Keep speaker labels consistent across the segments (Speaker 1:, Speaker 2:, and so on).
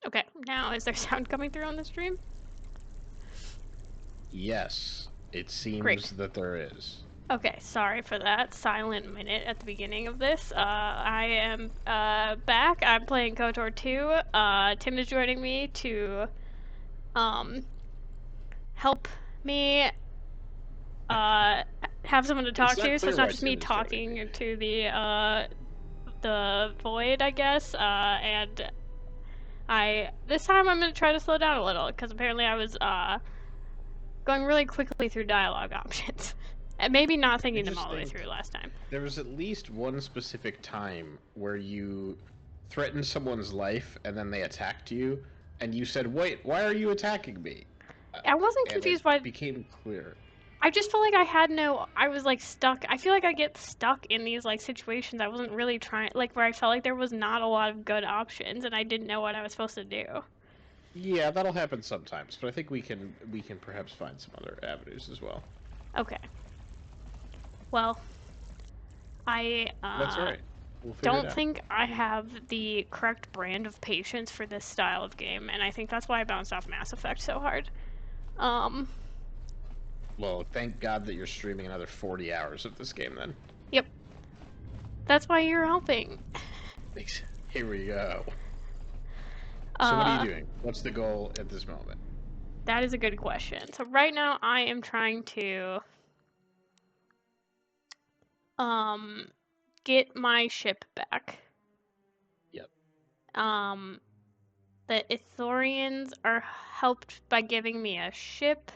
Speaker 1: Okay, now is there sound coming through on the stream?
Speaker 2: Yes, it
Speaker 1: Great.
Speaker 2: seems that there is.
Speaker 1: Okay, sorry for that silent minute at the beginning of this. I am back. I'm playing KOTOR 2. Tim is joining me to um, help me have someone to
Speaker 2: It's
Speaker 1: talk
Speaker 2: not
Speaker 1: to, so
Speaker 2: clear
Speaker 1: it's not
Speaker 2: why
Speaker 1: just me
Speaker 2: Tim is joining me.
Speaker 1: talking to the void, I guess. And this time I'm gonna try to slow down a little because apparently I was going really quickly through dialogue options. And maybe not
Speaker 2: I
Speaker 1: thinking them
Speaker 2: just
Speaker 1: all the way
Speaker 2: think
Speaker 1: through last time.
Speaker 2: there was at least one specific time where you threatened someone's life and then they attacked you, and you said, "Wait, why are you attacking me?"
Speaker 1: I wasn't
Speaker 2: And it
Speaker 1: confused by.
Speaker 2: became clear.
Speaker 1: I just felt like I was like stuck. I feel like I get stuck in these like situations. I wasn't really trying, like where I felt like there was not a lot of good options and I didn't know what I was supposed to do.
Speaker 2: Yeah, that'll happen sometimes, but I think we can perhaps find some other avenues as well.
Speaker 1: Okay. Well, I
Speaker 2: That's all right. We'll figure it
Speaker 1: don't
Speaker 2: out.
Speaker 1: think I have the correct brand of patience for this style of game, and I think that's why I bounced off Mass Effect so hard. Um,
Speaker 2: Well, thank God that you're streaming another 40 hours of this game then.
Speaker 1: yep. That's why you're helping.
Speaker 2: Here we go. So what are you
Speaker 1: Uh,
Speaker 2: doing? What's the goal at this moment?
Speaker 1: that is a good question. So right now I am trying to um get my ship back.
Speaker 2: Yep.
Speaker 1: Um, the Ithorians are helped by giving me a ship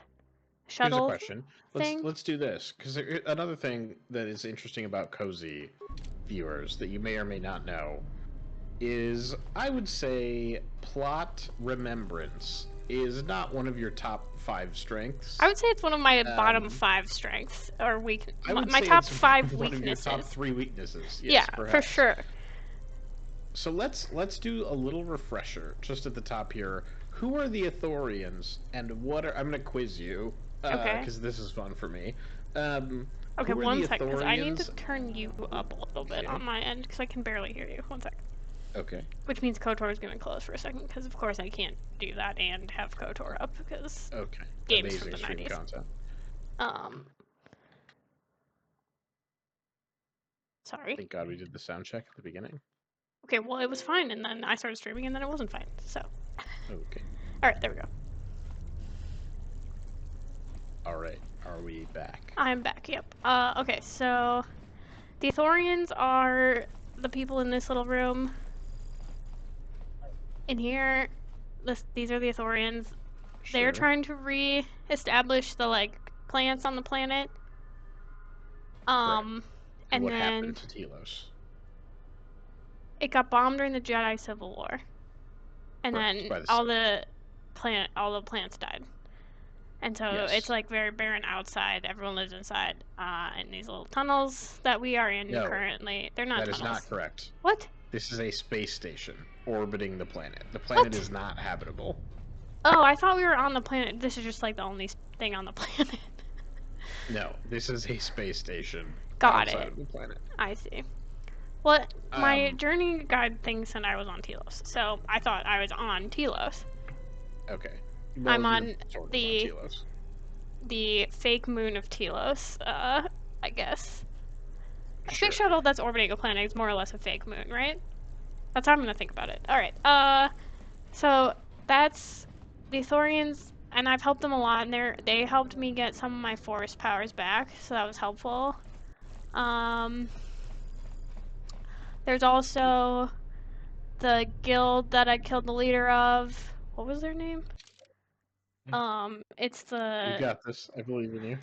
Speaker 2: Here's a
Speaker 1: shuttle
Speaker 2: question. Let's
Speaker 1: thing.
Speaker 2: let's do this because another thing that is interesting about Cozy viewers that you may or may not know is I would say plot remembrance is not one of your top 5
Speaker 1: I
Speaker 2: strengths.
Speaker 1: would say it's one of my bottom
Speaker 2: Um,
Speaker 1: 5 strengths or
Speaker 2: I would
Speaker 1: my
Speaker 2: say
Speaker 1: top
Speaker 2: it's
Speaker 1: 5
Speaker 2: one of your top
Speaker 1: weaknesses.
Speaker 2: 3 weaknesses.
Speaker 1: Yeah,
Speaker 2: Yes,
Speaker 1: for
Speaker 2: perhaps.
Speaker 1: sure.
Speaker 2: So let's do a little refresher just at the top here. Who are the Ithorians, and what are I'm gonna quiz you
Speaker 1: Okay.
Speaker 2: because this is fun for me. Um,
Speaker 1: Okay,
Speaker 2: who are
Speaker 1: one
Speaker 2: the
Speaker 1: second, because I need to
Speaker 2: Ithorians?
Speaker 1: turn you up a little bit
Speaker 2: Okay,
Speaker 1: on my end, because I can barely hear you. One second.
Speaker 2: okay,
Speaker 1: Which means KOTOR is going to close for a second, because of course I can't do that and have KOTOR up, because
Speaker 2: okay.
Speaker 1: games from
Speaker 2: Amazing
Speaker 1: the
Speaker 2: stream
Speaker 1: 90s.
Speaker 2: content.
Speaker 1: Sorry.
Speaker 2: Thank God we did the sound check at the beginning.
Speaker 1: Okay, well, it was fine, and then I started streaming, and then it wasn't fine, so.
Speaker 2: Okay.
Speaker 1: Alright, there we go.
Speaker 2: All right. Are we back?
Speaker 1: I'm back, yep. Okay, so. The Ithorians are the people in this little room. In here, these are the Ithorians. They're
Speaker 2: Sure.
Speaker 1: trying to re-establish the, like, plants on the planet.
Speaker 2: Correct. And
Speaker 1: And
Speaker 2: what
Speaker 1: then
Speaker 2: happened to Telos?
Speaker 1: it got bombed during the Jedi Civil War. And
Speaker 2: Correct.
Speaker 1: then
Speaker 2: By the Sith.
Speaker 1: all the plants died. And so it's
Speaker 2: Yes.
Speaker 1: like very barren outside. Everyone lives inside, in these little tunnels that we are in
Speaker 2: No,
Speaker 1: currently. They're not
Speaker 2: that is
Speaker 1: tunnels.
Speaker 2: not correct.
Speaker 1: What?
Speaker 2: This is a space station orbiting the planet. The planet
Speaker 1: What?
Speaker 2: is not habitable.
Speaker 1: Oh, I thought we were on the planet. This is just like the only thing on the planet.
Speaker 2: No, this is a space station
Speaker 1: Got
Speaker 2: outside
Speaker 1: it.
Speaker 2: of the planet.
Speaker 1: I see. Well, my
Speaker 2: Um,
Speaker 1: journey guide thing said I was on Telos, so I thought I was on Telos.
Speaker 2: okay. Well,
Speaker 1: I'm
Speaker 2: you're
Speaker 1: on
Speaker 2: sort of on
Speaker 1: the
Speaker 2: Telos.
Speaker 1: fake moon of Telos, I guess. A fake
Speaker 2: Sure.
Speaker 1: shuttle that's orbiting a planet is more or less a fake moon, right? That's how I'm gonna think about it. Alright, so that's the Thorians, and I've helped them a lot, and they helped me get some of my force powers back, so that was helpful. Um, there's also the guild that I killed the leader of. What was their name? It's
Speaker 2: You
Speaker 1: the.
Speaker 2: got this. I believe in you.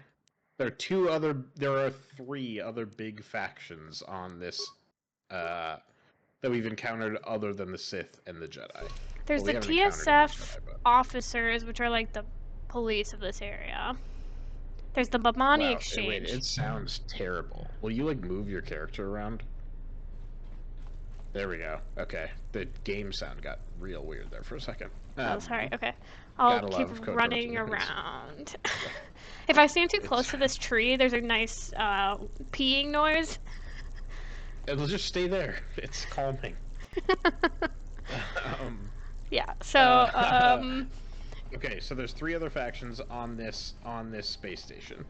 Speaker 2: There are 3 other big factions on this, that we've encountered other than the Sith and the Jedi.
Speaker 1: There's
Speaker 2: Well, we
Speaker 1: the
Speaker 2: haven't encountered any
Speaker 1: TSF
Speaker 2: Jedi, but
Speaker 1: officers, which are like the police of this area. There's the Bamani
Speaker 2: wow. Wait,
Speaker 1: Exchange.
Speaker 2: it sounds terrible. Will you like move your character around? There we go. Okay, the game sound got real weird there for a second.
Speaker 1: Oh, sorry. Okay. I'll
Speaker 2: Gotta
Speaker 1: keep
Speaker 2: love KOTOR's
Speaker 1: running
Speaker 2: noise.
Speaker 1: around.
Speaker 2: Yeah,
Speaker 1: If I stand too close
Speaker 2: it's
Speaker 1: to this tree, there's a nice peeing noise.
Speaker 2: it'll just stay there. It's calming. um,
Speaker 1: Yeah, So,
Speaker 2: Okay, so there's 3 other factions on this space station.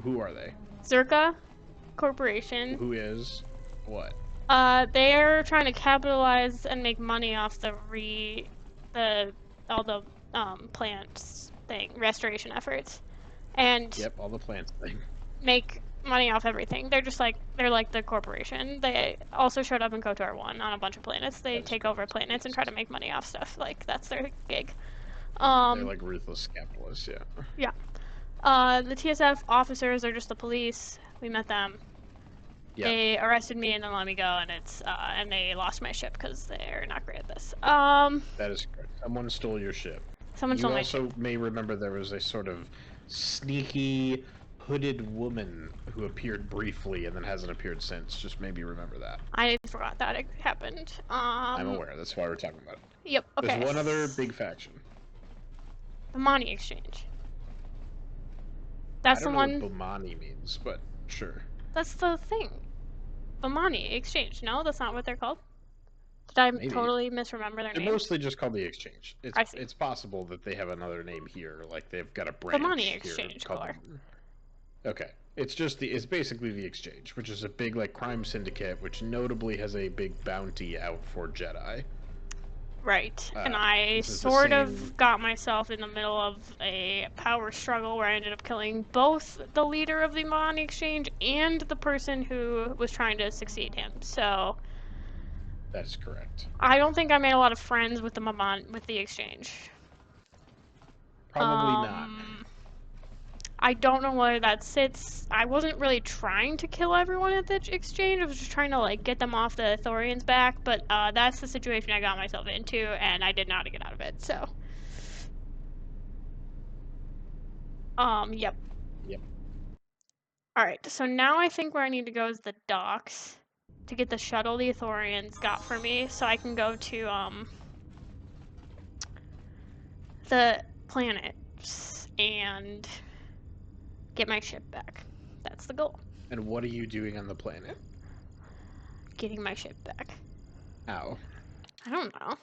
Speaker 2: Who are they?
Speaker 1: Zerka Corporation.
Speaker 2: Who is what?
Speaker 1: They're trying to capitalize and make money off all the plants thing restoration efforts, and
Speaker 2: Yep, all the plants thing.
Speaker 1: make money off everything. They're like the corporation. They also showed up in KOTOR 1 on a bunch of planets. They
Speaker 2: That is
Speaker 1: take over
Speaker 2: correct.
Speaker 1: planets and
Speaker 2: Yes.
Speaker 1: try to make money off stuff. Like that's their gig.
Speaker 2: They're like ruthless capitalists, yeah.
Speaker 1: Yeah. The TSF officers are just the police. We met them.
Speaker 2: Yeah.
Speaker 1: They arrested me and then let me go, and and they lost my ship because they're not great at this.
Speaker 2: That is correct. Someone stole your ship.
Speaker 1: Someone
Speaker 2: You
Speaker 1: stole my
Speaker 2: also
Speaker 1: ship.
Speaker 2: may remember there was a sort of sneaky, hooded woman who appeared briefly and then hasn't appeared since. Just maybe remember that.
Speaker 1: I forgot that it happened.
Speaker 2: I'm aware. That's why we're talking about it.
Speaker 1: Yep. Okay.
Speaker 2: There's one other big faction.
Speaker 1: The money exchange.
Speaker 2: I
Speaker 1: That's the
Speaker 2: don't know
Speaker 1: one.
Speaker 2: what Bomani means, but sure.
Speaker 1: That's the thing. The money exchange. No, that's not what they're called. Did I
Speaker 2: Maybe.
Speaker 1: totally misremember their
Speaker 2: They're
Speaker 1: name?
Speaker 2: mostly just called the Exchange.
Speaker 1: I see.
Speaker 2: It's possible that they have another name here, like they've got a branch
Speaker 1: The money
Speaker 2: here
Speaker 1: exchange
Speaker 2: called.
Speaker 1: core.
Speaker 2: Okay, it's basically the Exchange, which is a big like crime syndicate, which notably has a big bounty out for Jedi.
Speaker 1: Right. And I
Speaker 2: This is the
Speaker 1: sort
Speaker 2: same.
Speaker 1: of got myself in the middle of a power struggle where I ended up killing both the leader of the money exchange and the person who was trying to succeed him. So
Speaker 2: That is correct.
Speaker 1: I don't think I made a lot of friends with the exchange.
Speaker 2: Probably not.
Speaker 1: I don't know where that sits. I wasn't really trying to kill everyone at the exchange. I was just trying to like get them off the Thorians' back, but that's the situation I got myself into, and I did not get out of it. So, yep.
Speaker 2: Yep.
Speaker 1: All right. So now I think where I need to go is the docks to get the shuttle the Thorians got for me, so I can go to the planets and get my ship back. That's the goal.
Speaker 2: And what are you doing on the planet?
Speaker 1: Getting my ship back.
Speaker 2: How?
Speaker 1: I don't know.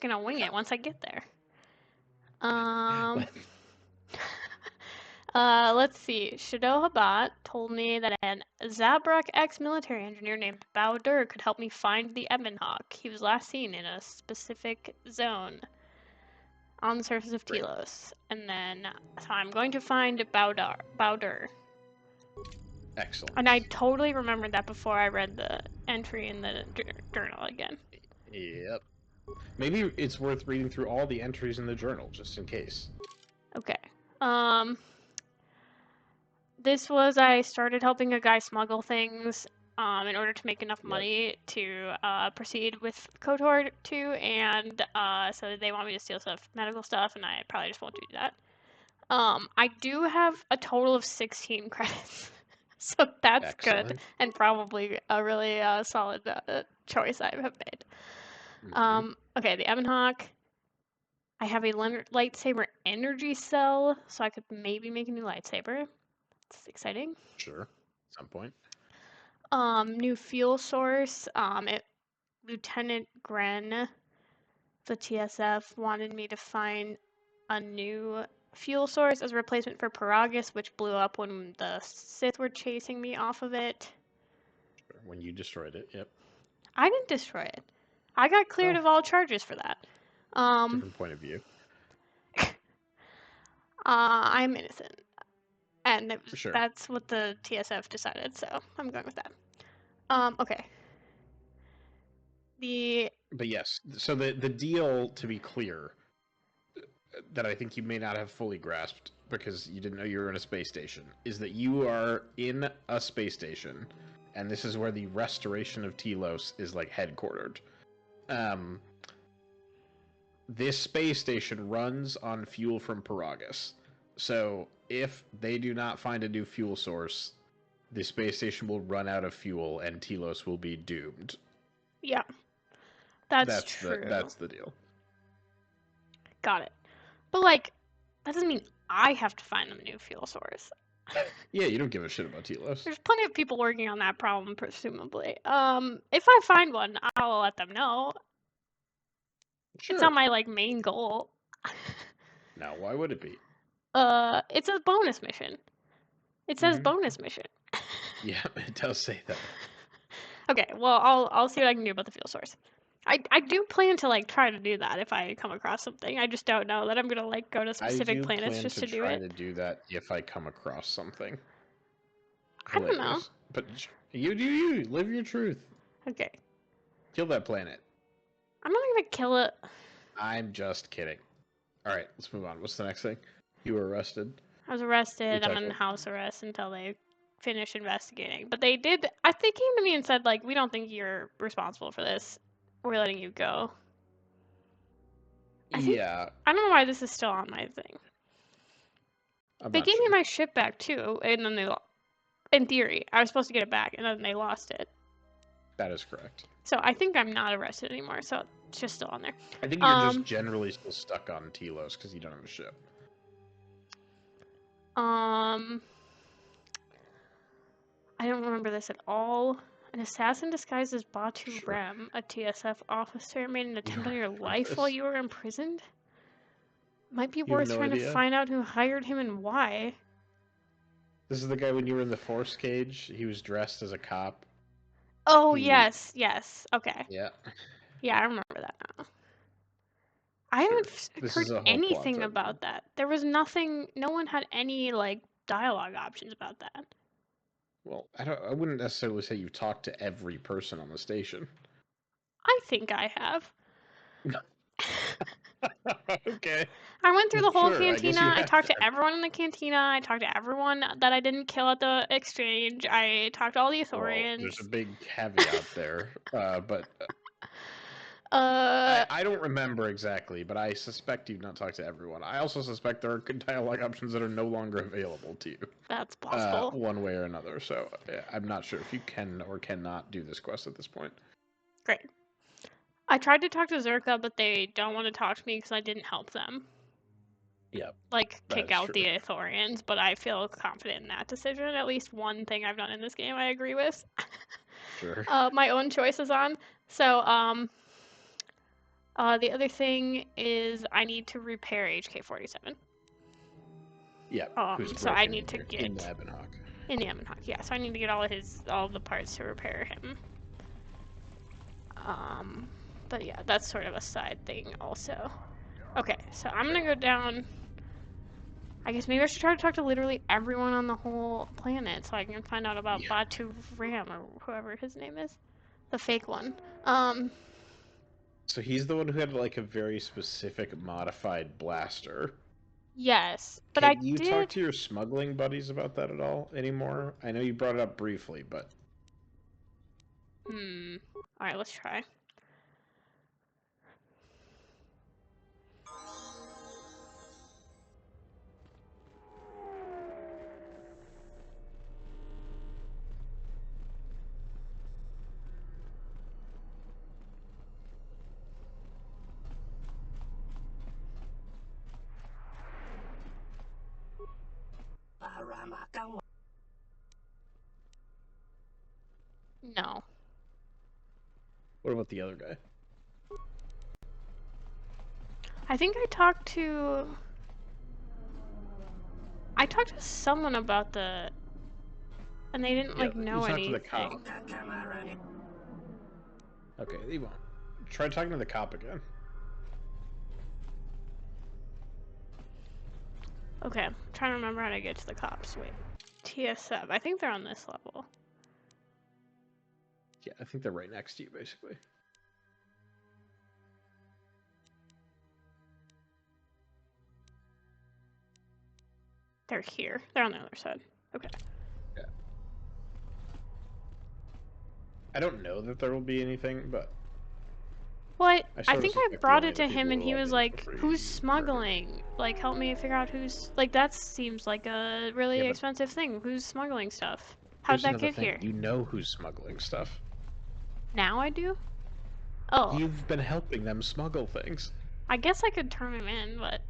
Speaker 1: Gonna wing it once I get there. Let's see. Shadow Habat told me that an Zabrak ex-military engineer named Bowder could help me find the Ebonhawk. He was last seen in a specific zone on the surface of Telos. And then, so I'm going to find Bowder.
Speaker 2: Excellent.
Speaker 1: And I totally remembered that before I read the entry in the journal again.
Speaker 2: Yep. Maybe it's worth reading through all the entries in the journal, just in case.
Speaker 1: Okay. I started helping a guy smuggle things in order to make enough money to proceed with KOTOR 2, and so they want me to steal medical stuff, and I probably just won't do that. I do have a total of 16 credits, so that's
Speaker 2: Excellent.
Speaker 1: good, and probably a really solid choice I have made. Okay, the Ebonhawk. I have a lightsaber energy cell, so I could maybe make a new lightsaber. It's exciting.
Speaker 2: Sure, at some point.
Speaker 1: New fuel source. Lieutenant Gren, the TSF, wanted me to find a new fuel source as a replacement for Paragus, which blew up when the Sith were chasing me off of it.
Speaker 2: Sure. When you destroyed it, yep.
Speaker 1: I didn't destroy it. I got cleared of all charges for that.
Speaker 2: Different point of view.
Speaker 1: I'm innocent. And
Speaker 2: Sure.
Speaker 1: That's what the TSF decided, so I'm going with that. Okay.
Speaker 2: But yes, so the deal, to be clear, that I think you may not have fully grasped because you didn't know you were in a space station, is that you are in a space station, and this is where the restoration of Telos is like headquartered. This space station runs on fuel from Paragus. So if they do not find a new fuel source, the space station will run out of fuel and Telos will be doomed.
Speaker 1: Yeah. That's true.
Speaker 2: That's the deal.
Speaker 1: Got it. But like, that doesn't mean I have to find them a new fuel source.
Speaker 2: Yeah, you don't give a shit about Telos.
Speaker 1: There's plenty of people working on that problem, presumably. If I find one, I'll let them know. It's not
Speaker 2: Sure.
Speaker 1: my like main goal.
Speaker 2: Now, why would it be?
Speaker 1: It's a bonus mission. It says
Speaker 2: Mm-hmm.
Speaker 1: bonus mission.
Speaker 2: Yeah, it does say that.
Speaker 1: Okay, well I'll see what I can do about the fuel source. I do plan to like try to do that if I come across something. I just don't know that I'm gonna like go to
Speaker 2: I
Speaker 1: specific
Speaker 2: do
Speaker 1: planets
Speaker 2: plan
Speaker 1: just
Speaker 2: to
Speaker 1: to do
Speaker 2: try
Speaker 1: it.
Speaker 2: to do that if I come across something
Speaker 1: I don't know.
Speaker 2: hilarious. But you do you. Live your truth.
Speaker 1: Okay.
Speaker 2: Kill that planet.
Speaker 1: I'm not gonna kill it.
Speaker 2: I'm just kidding. All right, let's move on. What's the next thing? You were arrested.
Speaker 1: I was
Speaker 2: We
Speaker 1: arrested. I'm
Speaker 2: talked
Speaker 1: in
Speaker 2: about.
Speaker 1: house arrest until they finish investigating. But they did. They came to me and said like, we don't think you're responsible for this. We're letting you go. I think
Speaker 2: Yeah,
Speaker 1: I don't know why this is still on my thing.
Speaker 2: I'm
Speaker 1: They
Speaker 2: not
Speaker 1: gave me
Speaker 2: sure.
Speaker 1: my ship back too, and then in theory, I was supposed to get it back, and then they lost it.
Speaker 2: That is correct.
Speaker 1: So I think I'm not arrested anymore. So it's just still on there.
Speaker 2: I think you're just generally still stuck on Telos because you don't have a ship.
Speaker 1: I don't remember this at all. An assassin disguised as Batu
Speaker 2: Sure.
Speaker 1: Rem, a TSF officer, made an attempt on your
Speaker 2: remember
Speaker 1: life while
Speaker 2: this.
Speaker 1: you were imprisoned. Might be
Speaker 2: You have
Speaker 1: worth
Speaker 2: no
Speaker 1: trying to
Speaker 2: idea.
Speaker 1: find out who hired him and why.
Speaker 2: This is the guy when you were in the force cage. He was dressed as a cop.
Speaker 1: Oh,
Speaker 2: He,
Speaker 1: yes. Okay.
Speaker 2: yeah,
Speaker 1: Yeah, I remember that now. I
Speaker 2: sure.
Speaker 1: haven't
Speaker 2: This
Speaker 1: heard
Speaker 2: is a whole plot
Speaker 1: anything
Speaker 2: thread.
Speaker 1: about that. There was nothing, no one had any, like, dialogue options about that.
Speaker 2: Well, I wouldn't necessarily say you've talked to every person on the station.
Speaker 1: I think I have.
Speaker 2: Okay.
Speaker 1: I went through the whole
Speaker 2: Sure, I guess you
Speaker 1: cantina. I
Speaker 2: have
Speaker 1: talked to
Speaker 2: then.
Speaker 1: everyone in the cantina. I talked to everyone that I didn't kill at the exchange. I talked to all the
Speaker 2: Well, there's a
Speaker 1: Ithorians.
Speaker 2: big caveat there, but
Speaker 1: Uh,
Speaker 2: I don't remember exactly, but I suspect you've not talked to everyone. I also suspect there are dialogue options that are no longer available to you,
Speaker 1: that's possible.
Speaker 2: one way or another. So I'm not sure if you can or cannot do this quest at this point.
Speaker 1: Great. I tried to talk to Zerka, but they don't want to talk to me because I didn't help them.
Speaker 2: Yeah,
Speaker 1: Like,
Speaker 2: that
Speaker 1: kick
Speaker 2: is
Speaker 1: out
Speaker 2: true.
Speaker 1: the Ithorians, but I feel confident in that decision. At least one thing I've done in this game I agree with.
Speaker 2: Sure.
Speaker 1: My own choices on. So, the other thing is I need to repair HK-47.
Speaker 2: Yeah. Who's
Speaker 1: So I
Speaker 2: broken
Speaker 1: need to get
Speaker 2: in the Ebonhawk.
Speaker 1: in the Emenhawk. Yeah, so I need to get all of the parts to repair him. But yeah, that's sort of a side thing also. Okay, so I'm gonna go down. I guess maybe I should try to talk to literally everyone on the whole planet so I can find out about
Speaker 2: Yeah.
Speaker 1: Batu Ram or whoever his name is, the fake one.
Speaker 2: So he's the one who had like a very specific modified blaster.
Speaker 1: Yes, but I
Speaker 2: Can you talk
Speaker 1: did.
Speaker 2: to your smuggling buddies about that at all anymore? I know you brought it up briefly, but
Speaker 1: All right, let's try. No.
Speaker 2: what about the other guy?
Speaker 1: I think I talked to someone about and they didn't
Speaker 2: Yeah,
Speaker 1: like
Speaker 2: you
Speaker 1: know
Speaker 2: talked to the cop.
Speaker 1: anything.
Speaker 2: Okay, he won't. Try talking to the cop again.
Speaker 1: Okay, I'm trying to remember how to get to the cops. Wait. TSF. I think they're on this level.
Speaker 2: Yeah, I think they're right next to you, basically.
Speaker 1: They're here. They're on the other side. Okay.
Speaker 2: Yeah. I don't know that there will be anything, but
Speaker 1: What?
Speaker 2: I
Speaker 1: I
Speaker 2: sort of
Speaker 1: think I
Speaker 2: suspect
Speaker 1: brought
Speaker 2: only
Speaker 1: it
Speaker 2: the
Speaker 1: to
Speaker 2: people
Speaker 1: him
Speaker 2: who
Speaker 1: and
Speaker 2: are
Speaker 1: he
Speaker 2: logged
Speaker 1: was
Speaker 2: in
Speaker 1: like,
Speaker 2: for
Speaker 1: who's
Speaker 2: free murder.
Speaker 1: smuggling? Like, help me figure out who's. Like, that seems like a really
Speaker 2: Yeah, but
Speaker 1: expensive thing. Who's smuggling stuff? How'd
Speaker 2: here's
Speaker 1: that
Speaker 2: another
Speaker 1: get
Speaker 2: thing.
Speaker 1: here?
Speaker 2: You know who's smuggling stuff.
Speaker 1: Now I do? Oh,
Speaker 2: You've been helping them smuggle things.
Speaker 1: I guess I could turn him in, but.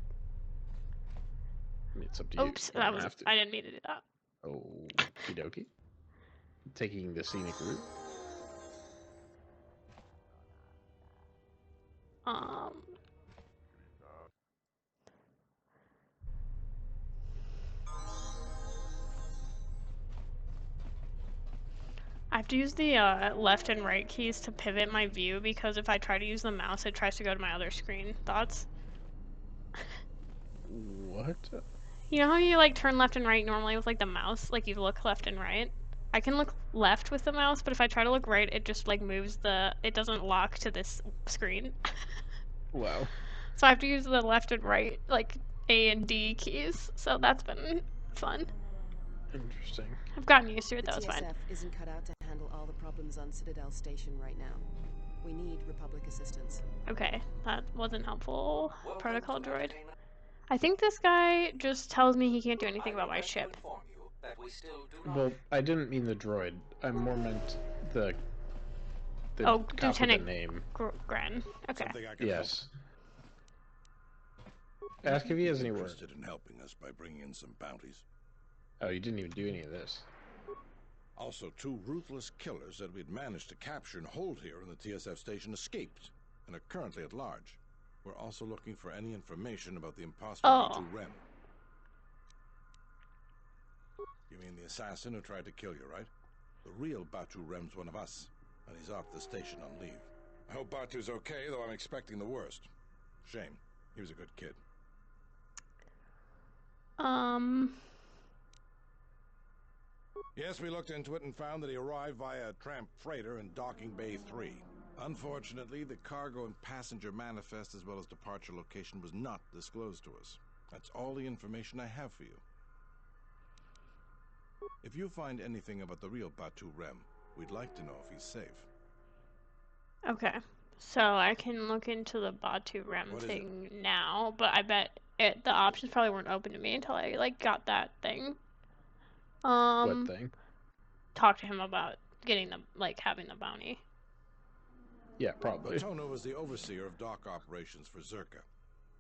Speaker 2: I mean, it's up to you.
Speaker 1: Oops,
Speaker 2: You don't have to.
Speaker 1: I didn't mean to do that.
Speaker 2: Okie dokie. Taking the scenic route.
Speaker 1: I have to use the left and right keys to pivot my view because if I try to use the mouse, it tries to go to my other screen. Thoughts?
Speaker 2: What?
Speaker 1: You know how you like turn left and right normally with like the mouse? Like you look left and right? I can look left with the mouse, but if I try to look right, it just like moves it doesn't lock to this screen.
Speaker 2: Wow.
Speaker 1: So I have to use the left and right, like A and D keys. So that's been fun.
Speaker 2: Interesting.
Speaker 1: I've gotten used to it,
Speaker 3: The
Speaker 1: though, it's fine.
Speaker 3: TSF isn't cut out to handle all the problems on Citadel Station right now. We need Republic assistance.
Speaker 1: Okay, that wasn't helpful. Protocol droid. I think this guy just tells me he can't do anything about my ship.
Speaker 2: Well, I didn't mean the droid. I more meant the
Speaker 1: Oh,
Speaker 2: cop with
Speaker 1: Lieutenant
Speaker 2: the name.
Speaker 1: Gren. Okay.
Speaker 2: Yes. Ask if he has any word.
Speaker 4: Interested in helping us by bringing in some bounties.
Speaker 2: Oh, you didn't even do any of this.
Speaker 4: Also, 2 ruthless killers that we'd managed to capture and hold here in the TSF station escaped and are currently at large. We're also looking for any information about the imposter Batu Rem. You mean the assassin who tried to kill you, right? The real Batu Rem's one of us, and he's off the station on leave. I hope Batu's okay, though I'm expecting the worst. Shame. He was a good kid. Yes, we looked into it and found that he arrived via a tramp freighter in Docking Bay 3. Unfortunately, the cargo and passenger manifest as well as departure location was not disclosed to us. That's all the information I have for you. If you find anything about the real Batu Rem, we'd like to know if he's safe.
Speaker 1: Okay. So I can look into the Batu Rem thing now, but I bet the options probably weren't open to me until I like got that thing.
Speaker 2: What thing?
Speaker 1: Talk to him about getting the having the bounty.
Speaker 2: Yeah, probably.
Speaker 4: Batono was the overseer of dock operations for Zerka,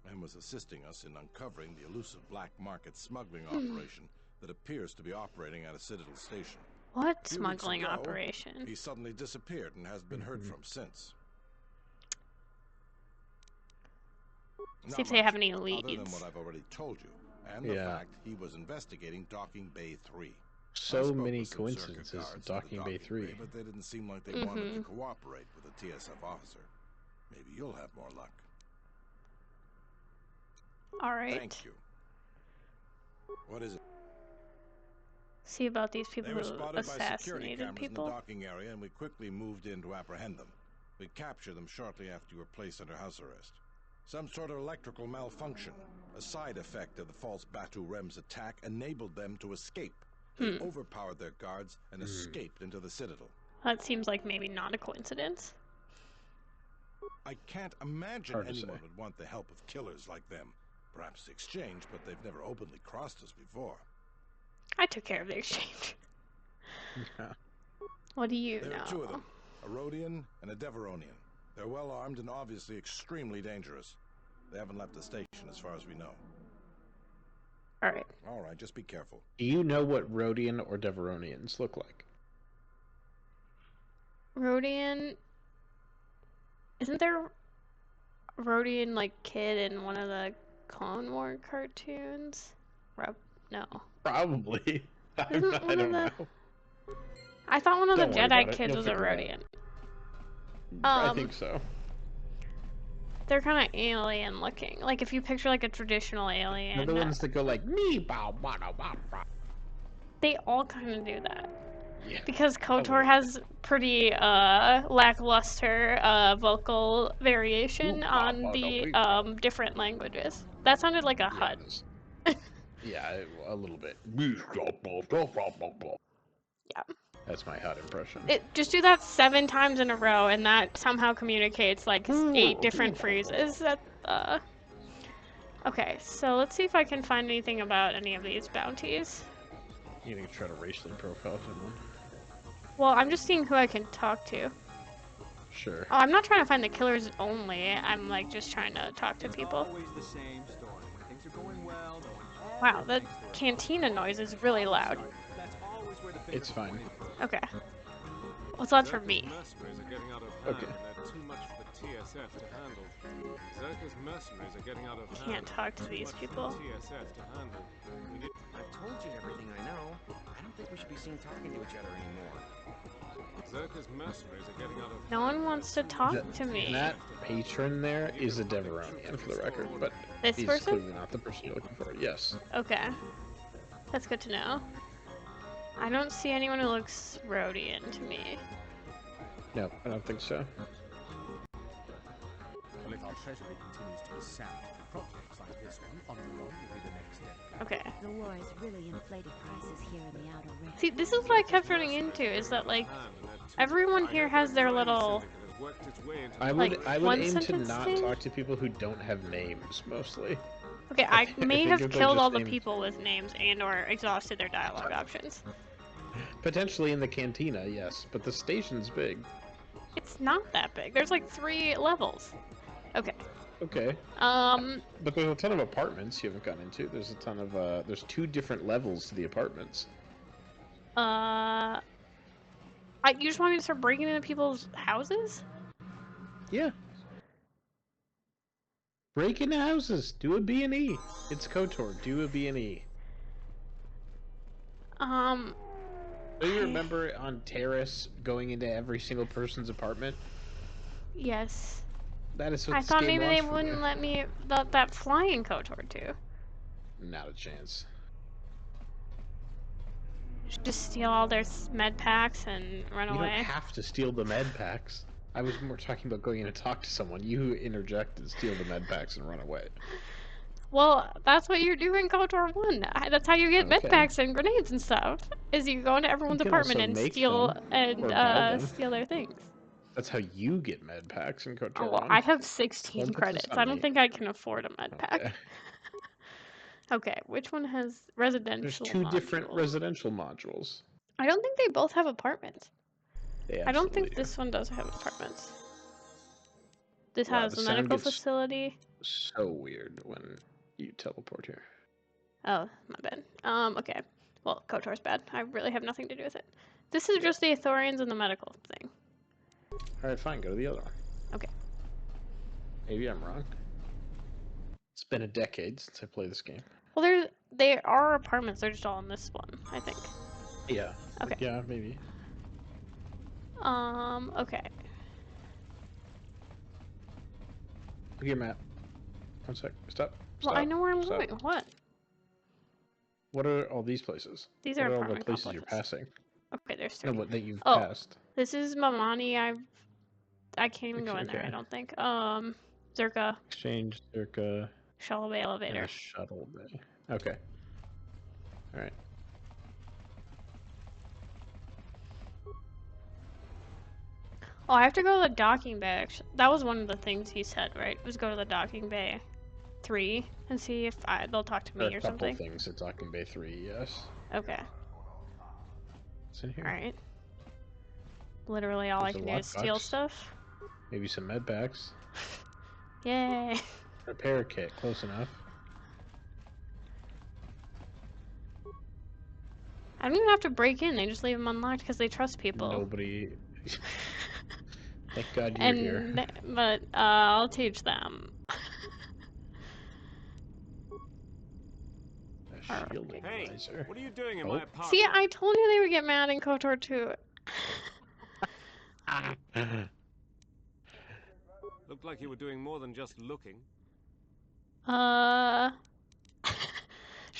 Speaker 4: and was assisting us in uncovering the elusive black market smuggling operation that appears to be operating at a Citadel station.
Speaker 1: What smuggling operation?
Speaker 4: He suddenly disappeared and hasn't been heard from since.
Speaker 1: See if they have any leads.
Speaker 4: Other than what I've already told you, and the fact he was investigating Docking Bay 3.
Speaker 2: So many coincidences in Docking Bay 3.
Speaker 4: But they didn't seem like they wanted to cooperate with a TSF officer. Maybe you'll have more luck.
Speaker 1: All right.
Speaker 4: Thank you. What is it?
Speaker 1: See about these people
Speaker 4: who
Speaker 1: assassinated people.
Speaker 4: In the docking area, and we quickly moved in to apprehend them. We captured them shortly after you were placed under house arrest. Some sort of electrical malfunction, a side effect of the false Batu Rem's attack, enabled them to escape. They overpowered their guards and escaped into the Citadel.
Speaker 1: That seems like maybe not a coincidence.
Speaker 4: I can't imagine anyone would want the help of killers like them. Perhaps the exchange, but they've never openly crossed us before.
Speaker 1: I took care of the exchange. What do you know?
Speaker 4: There are 2 of them, a Rhodian and a Deveronian. They're well armed and obviously extremely dangerous. They haven't left the station as far as we know.
Speaker 1: Alright.
Speaker 4: Alright, just be careful.
Speaker 2: Do you know what Rhodian or Deveronians look like?
Speaker 1: Rhodian... Isn't there a Rhodian, kid in one of the Clone War cartoons? No.
Speaker 2: Probably. I don't know.
Speaker 1: I thought one of the Jedi kids was a Rhodian.
Speaker 2: I think so.
Speaker 1: They're kind of alien looking. Like if you picture a traditional alien.
Speaker 2: They're the ones that go like me bow bow bow.
Speaker 1: They all kind of do that.
Speaker 2: Yeah.
Speaker 1: Because KOTOR has pretty lackluster vocal variation on the different languages. That sounded like a HUD.
Speaker 2: Yeah, a little bit.
Speaker 1: Yeah.
Speaker 2: That's my HUD impression.
Speaker 1: Just do that 7 times in a row, and that somehow communicates 8 different phrases. Okay, so let's see if I can find anything about any of these bounties.
Speaker 2: You need to try to racially profile someone.
Speaker 1: Well, I'm just seeing who I can talk to.
Speaker 2: Sure.
Speaker 1: Oh, I'm not trying to find the killers only. I'm just trying to talk to people. Wow, the cantina noise is really loud.
Speaker 2: It's fine.
Speaker 1: Okay. What's that for me?
Speaker 2: Okay.
Speaker 1: Can't talk to these people.
Speaker 5: I've told you everything I know. I don't don't think we should be seen talking to each other anymore.
Speaker 6: Zerka's mercenaries are getting out of
Speaker 1: No one wants to talk to me.
Speaker 2: That patron there is a Deveronian, for the record, but
Speaker 1: This
Speaker 2: he's
Speaker 1: person?
Speaker 2: clearly not the person you're looking for. Yes.
Speaker 1: Okay. That's good to know. I don't see anyone who looks Rhodian to me.
Speaker 2: No, I don't think so.
Speaker 7: Well, if our treasury continues to be sapped, projects like this one on the road will be the next step.
Speaker 1: Okay.
Speaker 8: The war has really inflated prices here in the Outer Rim.
Speaker 1: See, this is what I kept running into, is that, like, everyone here has their little...
Speaker 2: I
Speaker 1: Like,
Speaker 2: would
Speaker 1: one
Speaker 2: aim to
Speaker 1: sentence
Speaker 2: not
Speaker 1: thing?
Speaker 2: talk to people who don't have names, mostly.
Speaker 1: Okay, I may
Speaker 2: think
Speaker 1: have
Speaker 2: if they're
Speaker 1: killed
Speaker 2: just
Speaker 1: all the
Speaker 2: named-
Speaker 1: people with names and or exhausted their dialogue options.
Speaker 2: Potentially in the cantina, yes, but the station's big.
Speaker 1: It's not that big. There's like 3 levels. Okay.
Speaker 2: Okay. But there's a ton of apartments you haven't gotten into. There's a ton of, there's 2 different levels to the apartments.
Speaker 1: You just want me to start breaking into people's houses?
Speaker 2: Yeah. Break into houses. Do a B&E. It's KOTOR. Do a B&E. Do you remember on Terrace going into every single person's apartment?
Speaker 1: Yes.
Speaker 2: That is what
Speaker 1: I
Speaker 2: this
Speaker 1: thought
Speaker 2: game
Speaker 1: maybe
Speaker 2: wants
Speaker 1: they
Speaker 2: from
Speaker 1: wouldn't
Speaker 2: you.
Speaker 1: let me let that fly in KOTOR too.
Speaker 2: Not a chance.
Speaker 1: Just steal all their med packs and run
Speaker 2: You
Speaker 1: away.
Speaker 2: don't have to steal the med packs. I was more talking about going in to talk to someone. You interject and steal the med packs and run away.
Speaker 1: Well, that's what you do in KOTOR 1. That's how you get med
Speaker 2: Okay.
Speaker 1: packs and grenades and stuff. Is you go into everyone's
Speaker 2: You can
Speaker 1: apartment
Speaker 2: also
Speaker 1: and
Speaker 2: make
Speaker 1: steal
Speaker 2: them,
Speaker 1: and
Speaker 2: or buy them.
Speaker 1: steal their things.
Speaker 2: That's how you get med packs in KOTOR
Speaker 1: Oh, well,
Speaker 2: 1.
Speaker 1: I have 16
Speaker 2: Don't put this
Speaker 1: credits.
Speaker 2: on
Speaker 1: I don't
Speaker 2: me.
Speaker 1: think I can afford a med pack.
Speaker 2: Okay.
Speaker 1: Okay, which one has residential
Speaker 2: There's 2 different
Speaker 1: modules?
Speaker 2: residential modules.
Speaker 1: I don't think they both have apartments.
Speaker 2: They
Speaker 1: I don't
Speaker 2: absolutely
Speaker 1: think this one does have apartments. This
Speaker 2: Wow,
Speaker 1: has
Speaker 2: the
Speaker 1: a
Speaker 2: sound
Speaker 1: medical
Speaker 2: gets
Speaker 1: facility.
Speaker 2: so weird when you teleport here.
Speaker 1: Oh, my bad. Okay. Well, KOTOR's bad. I really have nothing to do with it. This is
Speaker 2: Yeah.
Speaker 1: just the Ithorians and the medical thing.
Speaker 2: Alright, fine, go to the other one.
Speaker 1: Okay.
Speaker 2: Maybe I'm wrong. It's been a decade since I played this game.
Speaker 1: Well, there are apartments. They're just all in this one, I think.
Speaker 2: Yeah.
Speaker 1: Okay.
Speaker 2: Yeah, maybe.
Speaker 1: Okay.
Speaker 2: Here, Matt. One sec. Stop.
Speaker 1: Well,
Speaker 2: Stop.
Speaker 1: I know where I'm
Speaker 2: Stop.
Speaker 1: going. What?
Speaker 2: What are all these places?
Speaker 1: These
Speaker 2: What
Speaker 1: are
Speaker 2: are all the
Speaker 1: apartment
Speaker 2: places you're
Speaker 1: complexes.
Speaker 2: passing?
Speaker 1: Okay, there's
Speaker 2: No,
Speaker 1: 3.
Speaker 2: what that you've
Speaker 1: Oh.
Speaker 2: passed.
Speaker 1: This is Mamani. I can't even go in there,
Speaker 2: Okay.
Speaker 1: I don't think. Zerka,
Speaker 2: Exchange, circa,
Speaker 1: shuttle bay
Speaker 2: and
Speaker 1: elevator.
Speaker 2: a shuttle bay. Okay. Alright.
Speaker 1: Oh, I have to go to the docking bay. Actually, that was one of the things he said, right? Was go to the docking bay 3 and see if they'll talk to
Speaker 2: There are
Speaker 1: me
Speaker 2: a
Speaker 1: or
Speaker 2: couple
Speaker 1: something.
Speaker 2: things at Docking Bay 3, yes.
Speaker 1: Okay.
Speaker 2: What's in here?
Speaker 1: All right. Literally all
Speaker 2: There's
Speaker 1: I
Speaker 2: a
Speaker 1: can do is steal
Speaker 2: lockbox.
Speaker 1: stuff.
Speaker 2: Maybe some med packs.
Speaker 1: Yay!
Speaker 2: Repair kit, close enough.
Speaker 1: I don't even have to break in. They just leave them unlocked because they trust people.
Speaker 2: Nobody. Thank God you're here.
Speaker 1: But I'll teach them.
Speaker 2: A shielding
Speaker 6: Hey,
Speaker 2: visor.
Speaker 6: what are you doing in
Speaker 2: Oh.
Speaker 6: my apartment?
Speaker 1: See, I told you they would get mad in KOTOR 2.
Speaker 6: Looked like you were doing more than just looking.
Speaker 1: Should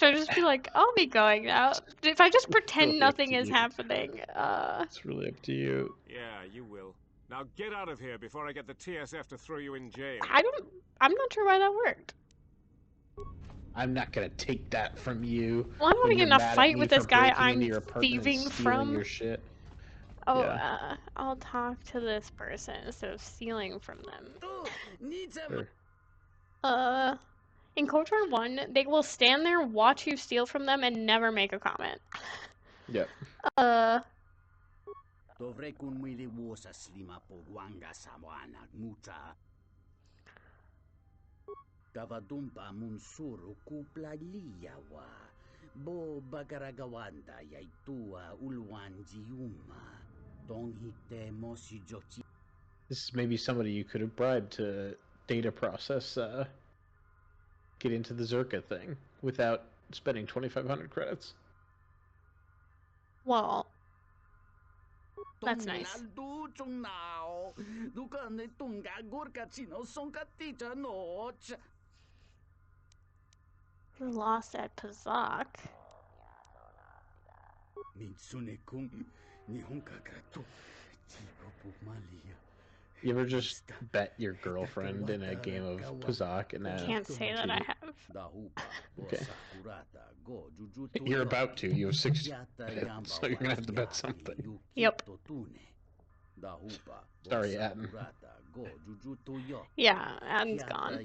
Speaker 1: I just be like, I'll be going now? If I just pretend
Speaker 2: Really up
Speaker 1: nothing
Speaker 2: to
Speaker 1: is
Speaker 2: you.
Speaker 1: happening,
Speaker 2: It's really up to you.
Speaker 6: Yeah, you will. Now get out of here before I get the TSF to throw you in jail.
Speaker 1: I'm not sure why that worked.
Speaker 2: I'm not gonna take that from you.
Speaker 1: Well, I'm not
Speaker 2: when
Speaker 1: getting
Speaker 2: you're
Speaker 1: in a
Speaker 2: mad at
Speaker 1: fight
Speaker 2: me
Speaker 1: with
Speaker 2: for
Speaker 1: this guy
Speaker 2: breaking into
Speaker 1: I'm
Speaker 2: your apartment and
Speaker 1: thieving
Speaker 2: stealing
Speaker 1: from.
Speaker 2: your shit.
Speaker 1: Oh,
Speaker 2: Yeah.
Speaker 1: I'll talk to this person instead of stealing from them.
Speaker 2: Sure.
Speaker 1: In KOTOR 1, they will stand there, watch you steal from them, and never make a comment.
Speaker 2: Yep.
Speaker 7: Davadumpa munsuru kuplaliyawa. Bo bagaragawanda yaitua ulwanjiuma. Donghite mosijochi.
Speaker 2: This is maybe somebody you could have bribed to data process, get into the Zerka thing without spending 2,500 credits.
Speaker 1: Well, that's nice. We're lost at Pazak.
Speaker 2: You ever just bet your girlfriend in a game of Pazak and
Speaker 1: Can't say that I have.
Speaker 2: Okay. You're about to. You have 6 minutes, so you're gonna have to bet something.
Speaker 1: Yep.
Speaker 2: Sorry, Atten.
Speaker 1: Yeah, Adam's gone.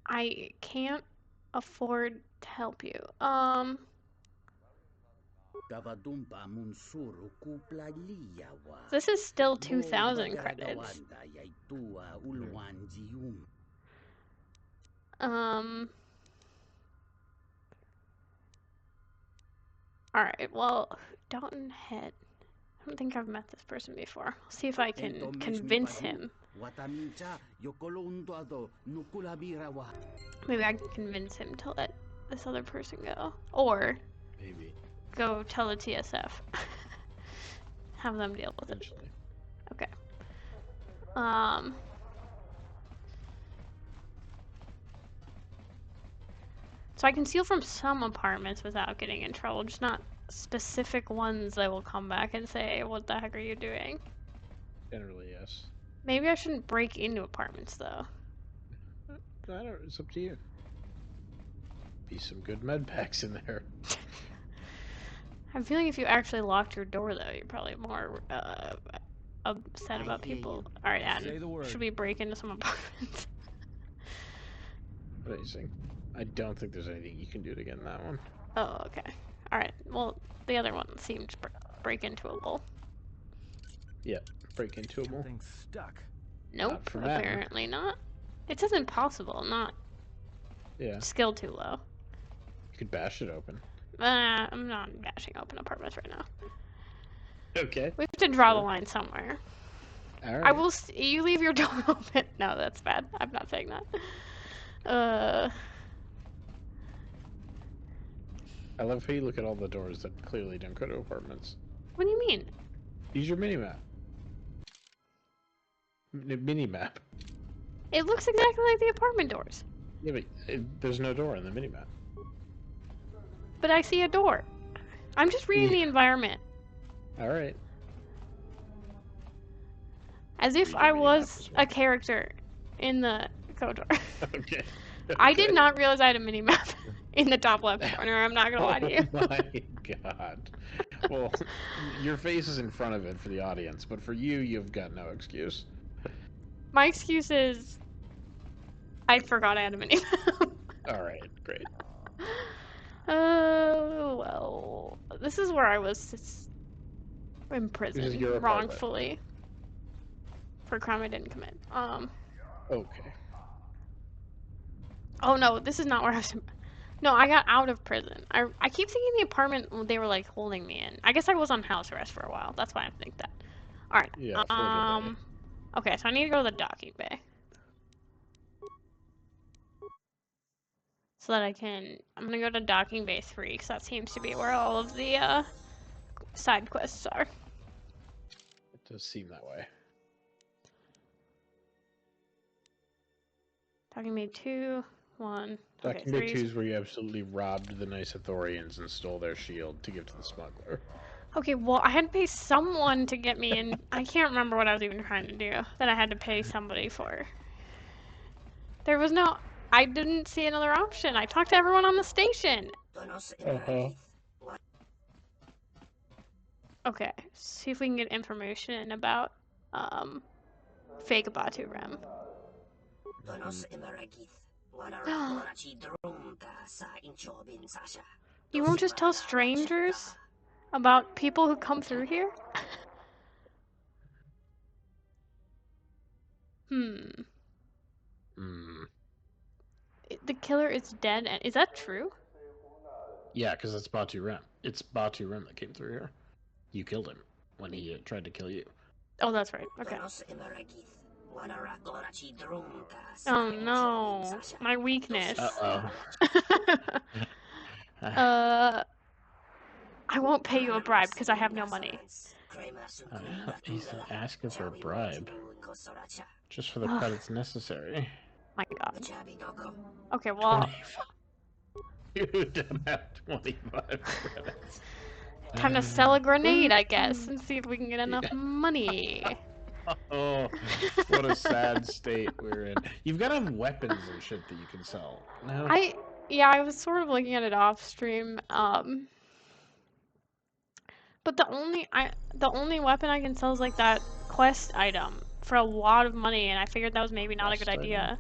Speaker 1: I can't afford to help you. This is still 2,000 credits. Alright, well, Dalton Head. I don't think I've met this person before. I'll see if I can convince him. Maybe I can convince him to let this other person go. Or
Speaker 2: Maybe.
Speaker 1: go tell the TSF. Have them deal with it.
Speaker 2: Eventually.
Speaker 1: Okay. So I can steal from some apartments without getting in trouble, just not specific ones that will come back and say, what the heck are you doing?
Speaker 2: Generally, yes.
Speaker 1: Maybe I shouldn't break into apartments, though.
Speaker 2: I don't. It's up to you. Be some good med packs in there.
Speaker 1: I'm feeling if you actually locked your door, though, you're probably more upset about people. Alright, Adam, should we break into some apartments?
Speaker 2: Amazing. I don't think there's anything you can do to get in that one.
Speaker 1: Oh, okay. Alright, well, the other one seemed break into a bowl.
Speaker 2: Yeah, break into a bowl.
Speaker 7: Thing's stuck.
Speaker 1: Nope,
Speaker 2: for Matt.
Speaker 1: apparently not. It says impossible, not
Speaker 2: Yeah.
Speaker 1: skill too low.
Speaker 2: You could bash it open.
Speaker 1: I'm not bashing open apartments right now.
Speaker 2: Okay.
Speaker 1: We have to draw the line somewhere.
Speaker 2: All right.
Speaker 1: I will. You leave your door open. No, that's bad. I'm not saying that.
Speaker 2: I love how you look at all the doors that clearly don't go to apartments.
Speaker 1: What do you mean?
Speaker 2: Use your mini-map. Mini-map.
Speaker 1: It looks exactly like the apartment doors.
Speaker 2: Yeah, but there's no door in the mini-map.
Speaker 1: But I see a door. I'm just reading the environment.
Speaker 2: All right.
Speaker 1: As if I was a character in the KOTOR.
Speaker 2: Okay.
Speaker 1: I did not realize I had a mini-map in the top left corner. I'm not gonna lie to you.
Speaker 2: Oh my god. Well, your face is in front of it for the audience, but for you, you've got no excuse.
Speaker 1: My excuse is I forgot I had a mini-map.
Speaker 2: All right, great.
Speaker 1: Oh, well. This is where I was imprisoned
Speaker 2: your apartment.
Speaker 1: wrongfully for a crime I didn't commit.
Speaker 2: Okay.
Speaker 1: Oh no, this is not where I was. No, I got out of prison. I keep thinking the apartment they were like holding me in. I guess I was on house arrest for a while. That's why I think that. All right.
Speaker 2: Yeah. Florida Bay.
Speaker 1: Okay, so I need to go to the docking bay. So that I'm gonna go to docking bay 3 because that seems to be where all of the side quests are.
Speaker 2: It does seem that way.
Speaker 1: Docking bay 2, 1.
Speaker 2: Docking Bay 2 is where you absolutely robbed the nice Ithorians and stole their shield to give to the smuggler.
Speaker 1: Okay, well, I had to pay someone to get me in. I can't remember what I was even trying to do that I had to pay somebody for. There was no... I didn't see another option. I talked to everyone on the station.
Speaker 2: Uh-huh.
Speaker 1: Okay, see if we can get information about, fake Batu Rem. You won't just tell strangers about people who come through here? The killer is dead, and is that true?
Speaker 2: Yeah, because it's Batu Rem. It's Batu Rem that came through here. You killed him when he tried to kill you.
Speaker 1: Oh, that's right. Okay. Oh no, my weakness.
Speaker 2: Uh-oh.
Speaker 1: I won't pay you a bribe because I have no money.
Speaker 2: He's asking for a bribe. Just for the
Speaker 1: Ugh.
Speaker 2: credits necessary.
Speaker 1: My god. Okay, well,
Speaker 2: 25. You don't have 25 credits.
Speaker 1: time to sell a grenade, I guess, and see if we can get enough money.
Speaker 2: Oh, what a sad state we're in. You've got to have weapons and shit that you can sell. No?
Speaker 1: Yeah, I was sort of looking at it off stream. But the only weapon I can sell is like that quest item for a lot of money, and I figured that was maybe not a good
Speaker 2: Quest item?
Speaker 1: idea.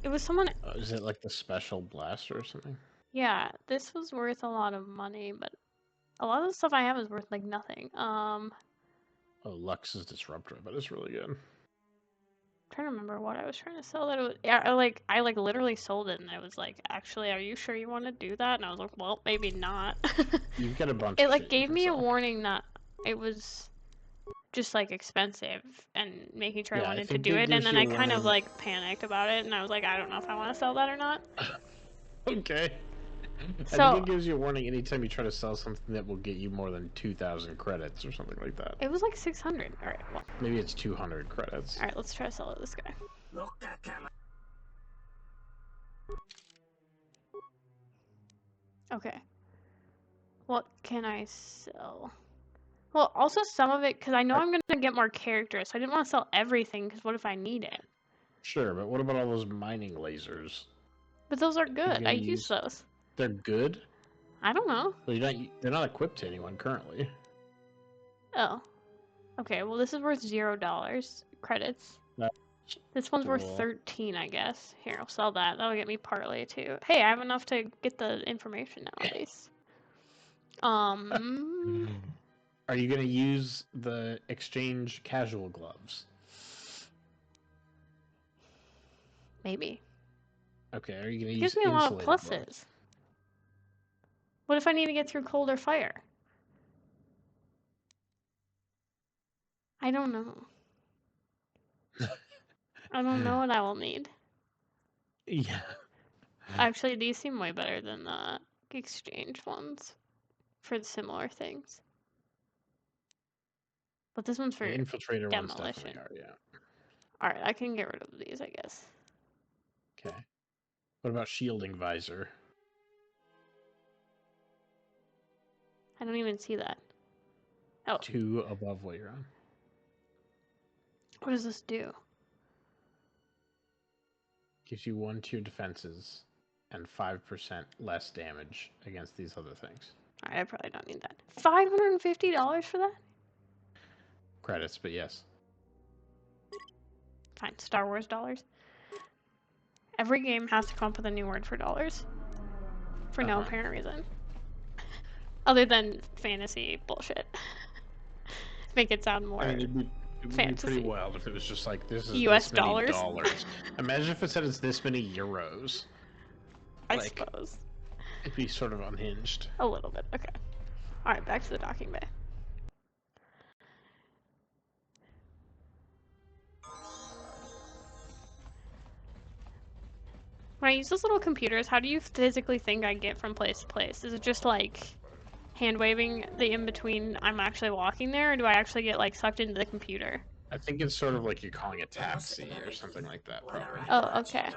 Speaker 1: It was someone.
Speaker 2: Is it like the special blaster or something?
Speaker 1: Yeah, this was worth a lot of money, but a lot of the stuff I have is worth like nothing.
Speaker 2: Oh, Lux's Disruptor, but it's really good.
Speaker 1: Trying to remember what I was trying to sell. That it was, yeah, I literally sold it, and it was like, actually, are you sure you want to do that? And I was like, well, maybe not.
Speaker 2: You've got a bunch
Speaker 1: It
Speaker 2: of
Speaker 1: like
Speaker 2: shit
Speaker 1: gave me a
Speaker 2: sell.
Speaker 1: warning that it was just like expensive and making sure I
Speaker 2: Yeah, I
Speaker 1: wanted to
Speaker 2: think
Speaker 1: do
Speaker 2: it
Speaker 1: it, and
Speaker 2: gives
Speaker 1: then
Speaker 2: you
Speaker 1: I
Speaker 2: a
Speaker 1: kind of
Speaker 2: warning.
Speaker 1: like panicked about it, and I was like, I don't know if I want to sell that or not.
Speaker 2: Okay. I
Speaker 1: So
Speaker 2: think it gives you a warning anytime you try to sell something that will get you more than 2,000 credits or something like that.
Speaker 1: it was like 600. All right, well,
Speaker 2: Maybe it's 200 credits.
Speaker 1: all right, let's try to sell it to this guy. Okay. What can I sell? Well, also some of it, because I know I'm going to get more characters, so I didn't want to sell everything, because what if I need it?
Speaker 2: Sure, but what about all those mining lasers?
Speaker 1: But those are
Speaker 2: You're
Speaker 1: good.
Speaker 2: gonna
Speaker 1: I use those.
Speaker 2: They're good?
Speaker 1: I don't know.
Speaker 2: Well, they're not equipped to anyone currently.
Speaker 1: Oh. Okay, well this is worth $0 credits.
Speaker 2: That's
Speaker 1: This one's worth
Speaker 2: cool.
Speaker 1: 13, I guess. Here, I'll sell that. That'll get me partly too. Hey, I have enough to get the information now, at least.
Speaker 2: Are you gonna use the exchange casual gloves?
Speaker 1: Maybe.
Speaker 2: Okay, are you gonna
Speaker 1: It
Speaker 2: use
Speaker 1: gives me a lot of
Speaker 2: insulated
Speaker 1: pluses.
Speaker 2: gloves?
Speaker 1: What if I need to get through cold or fire? I don't know. I don't know what I will need.
Speaker 2: Yeah.
Speaker 1: Actually, these seem way better than the exchange ones for the similar things. But this one's for
Speaker 2: The infiltrator ones
Speaker 1: demolition.
Speaker 2: definitely are, yeah.
Speaker 1: Alright, I can get rid of these, I guess.
Speaker 2: Okay. What about shielding visor?
Speaker 1: I don't even see that. Oh.
Speaker 2: 2 above what you're on.
Speaker 1: What does this do?
Speaker 2: Gives you 1 to your defenses and 5% less damage against these other things.
Speaker 1: Alright, I probably don't need that. $550 for that?
Speaker 2: Credits, but yes.
Speaker 1: Fine, Star Wars dollars. Every game has to come up with a new word for dollars. For no apparent reason. Other than fantasy bullshit. Make it sound more
Speaker 2: it'd be pretty wild if it was just like, this is
Speaker 1: US
Speaker 2: this many
Speaker 1: dollars.
Speaker 2: dollars. Imagine if it said it's this many euros.
Speaker 1: I suppose.
Speaker 2: It'd be sort of unhinged.
Speaker 1: A little bit, okay. Alright, back to the docking bay. When I use those little computers, how do you physically think I get from place to place? Is it just like hand waving the in between I'm actually walking there, or do I actually get like sucked into the computer?
Speaker 2: I think it's sort of like you're calling a taxi or something like that, probably.
Speaker 1: Oh, okay.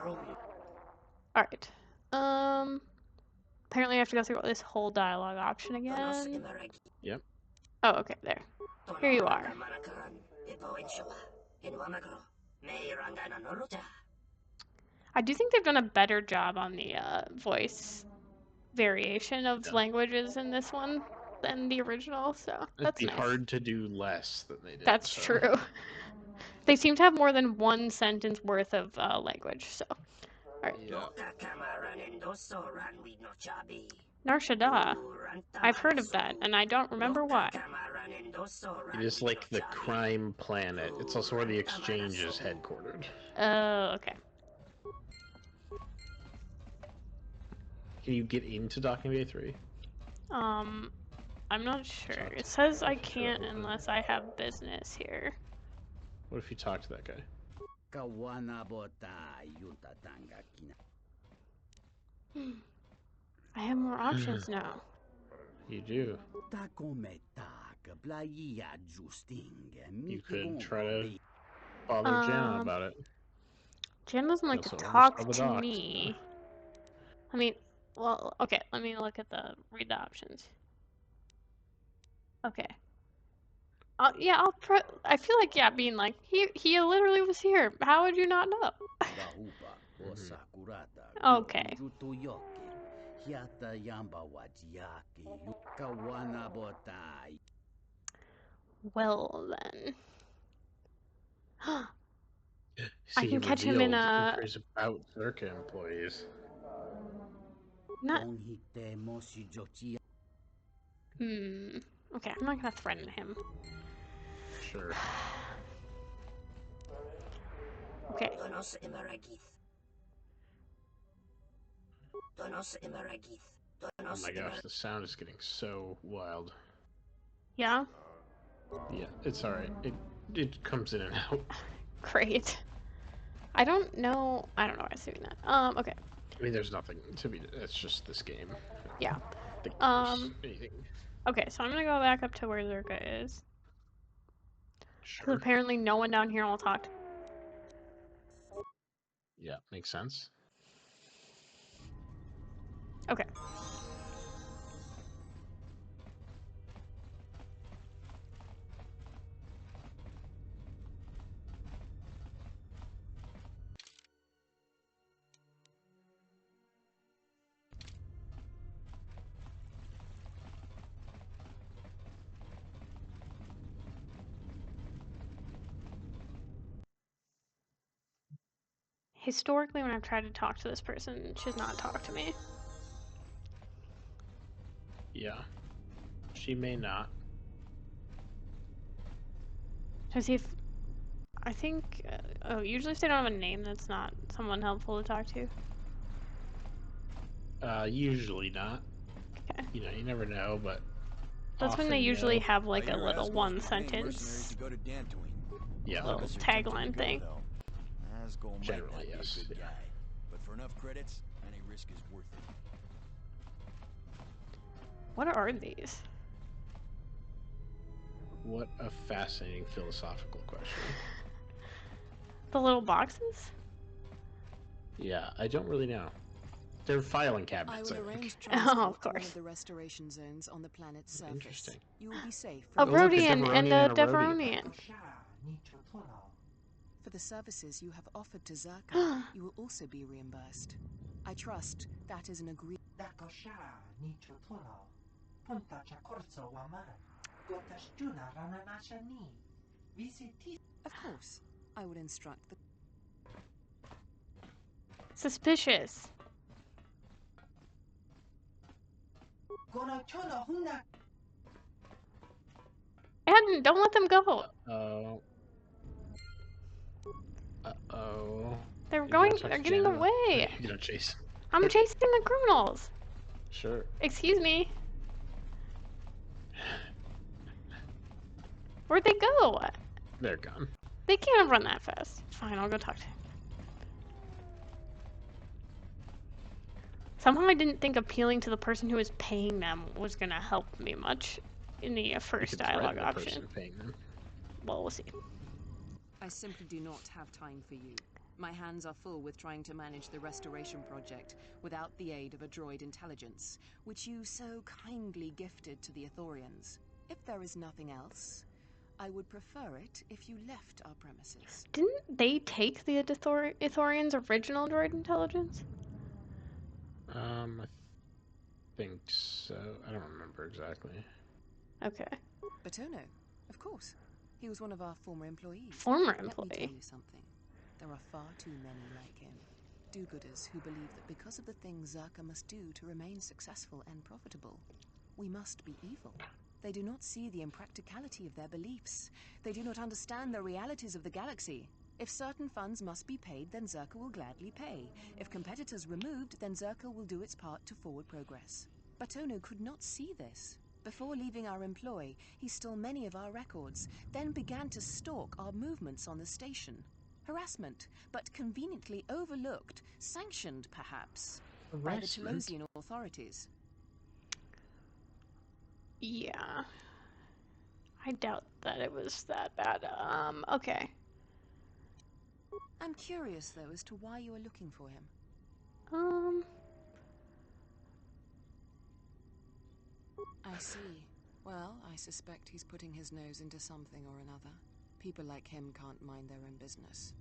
Speaker 1: Alright. Apparently I have to go through this whole dialogue option again.
Speaker 2: Yep.
Speaker 1: Oh, okay, there. Here you are. I do think they've done a better job on the voice variation of languages in this one than the original, so that's
Speaker 2: It'd be
Speaker 1: nice.
Speaker 2: hard to do less than they did.
Speaker 1: That's true. They seem to have more than one sentence worth of language, so. Alright.
Speaker 2: Yeah.
Speaker 1: Nar Shaddaa. I've heard of that, and I don't remember why.
Speaker 2: It is like the crime planet. It's also where the exchange is headquartered.
Speaker 1: Oh, okay.
Speaker 2: Can you get into Docking Bay 3?
Speaker 1: I'm not sure. It says I can't unless I have business here.
Speaker 2: What if you talk to that guy?
Speaker 1: I have more options now.
Speaker 2: You do. You could try to bother Jana about it.
Speaker 1: Jan doesn't like to
Speaker 2: Also
Speaker 1: talk
Speaker 2: oversell the
Speaker 1: to
Speaker 2: docs.
Speaker 1: me. I mean, well, okay, let me look at read the options. Okay. Yeah, I feel like, yeah, being like, he literally was here. How would you not know? Okay. Well, then. I
Speaker 2: See, he
Speaker 1: can catch him in
Speaker 2: revealed
Speaker 1: a...
Speaker 2: inquiries about Zerka employees.
Speaker 1: Not... Okay, I'm not gonna threaten him.
Speaker 2: Sure.
Speaker 1: Okay.
Speaker 2: Oh my gosh, the sound is getting so wild.
Speaker 1: Yeah?
Speaker 2: Yeah, it's alright. It comes in and out.
Speaker 1: Great. I don't know why it's doing that. Okay.
Speaker 2: I mean, there's nothing to be. It's just this game.
Speaker 1: Yeah.
Speaker 2: Anything.
Speaker 1: Okay, so I'm gonna go back up to where Zerka is. Because
Speaker 2: Sure.
Speaker 1: apparently no one down here will talk to...
Speaker 2: Yeah, makes sense.
Speaker 1: Okay. Historically, when I've tried to talk to this person, she's not talked to me.
Speaker 2: Yeah. She may not.
Speaker 1: Because if... I think... usually if they don't have a name, that's not someone helpful to talk to.
Speaker 2: Usually not.
Speaker 1: Okay.
Speaker 2: You know, you never know, but
Speaker 1: That's when they
Speaker 2: often,
Speaker 1: usually
Speaker 2: no.
Speaker 1: have like a little one sentence
Speaker 2: Yeah.
Speaker 1: little tagline thing.
Speaker 2: Generally, yes. Yeah.
Speaker 5: But for enough credits, any risk is worth it.
Speaker 1: What are these?
Speaker 2: What a fascinating philosophical question.
Speaker 1: The little boxes?
Speaker 2: Yeah, I don't really know. They're filing cabinets,
Speaker 3: I
Speaker 2: I
Speaker 3: will
Speaker 2: think.
Speaker 3: arrange transport
Speaker 1: Oh, of
Speaker 3: to one
Speaker 1: course.
Speaker 3: of the restoration zones on the planet's surface.
Speaker 2: Interesting.
Speaker 3: You will be safe
Speaker 1: A
Speaker 3: from
Speaker 2: Oh, look, a
Speaker 1: Rhodian and
Speaker 2: Deveronian
Speaker 1: a
Speaker 2: and a Rhodian.
Speaker 1: Deveronian.
Speaker 3: For the services you have offered to Zerka, you will also be reimbursed. I trust that is an agreement. Of course, I will instruct the...
Speaker 1: Suspicious. Aden, don't let them go.
Speaker 2: Uh-oh. Uh-oh.
Speaker 1: They're
Speaker 2: They're
Speaker 1: getting
Speaker 2: Jana.
Speaker 1: away.
Speaker 2: You're gonna chase.
Speaker 1: I'm chasing the criminals.
Speaker 2: Sure.
Speaker 1: Excuse me. Where'd they go?
Speaker 2: They're gone.
Speaker 1: They can't run that fast. Fine, I'll go talk to him. Somehow I didn't think appealing to the person who was paying them was gonna help me much in the first dialogue
Speaker 2: The
Speaker 1: option.
Speaker 2: person paying them.
Speaker 1: Well, we'll see.
Speaker 3: I simply do not have time for you. My hands are full with trying to manage the restoration project without the aid of a droid intelligence, which you so kindly gifted to the Ithorians. If there is nothing else, I would prefer it if you left our premises.
Speaker 1: Didn't they take the Ithorians' original droid intelligence?
Speaker 2: I think so. I don't remember exactly.
Speaker 1: Okay.
Speaker 3: Batono, of course. He was one of our former employees.
Speaker 1: Former
Speaker 3: Let me
Speaker 1: employee.
Speaker 3: tell you something. There are far too many like him. Do-gooders who believe that because of the things Zerka must do to remain successful and profitable, we must be evil. They do not see the impracticality of their beliefs. They do not understand the realities of the galaxy. If certain funds must be paid, then Zerka will gladly pay. If competitors removed, then Zerka will do its part to forward progress. Batono could not see this. Before leaving our employ, he stole many of our records, then began to stalk our movements on the station. Harassment, but conveniently overlooked, sanctioned perhaps, by the
Speaker 2: Harassment?
Speaker 3: Telosian authorities.
Speaker 1: Yeah. I doubt that it was that bad. Okay.
Speaker 3: I'm curious, though, as to why you are looking for him. I see. Well, I suspect he's putting his nose into something or another. People like him can't mind their own business,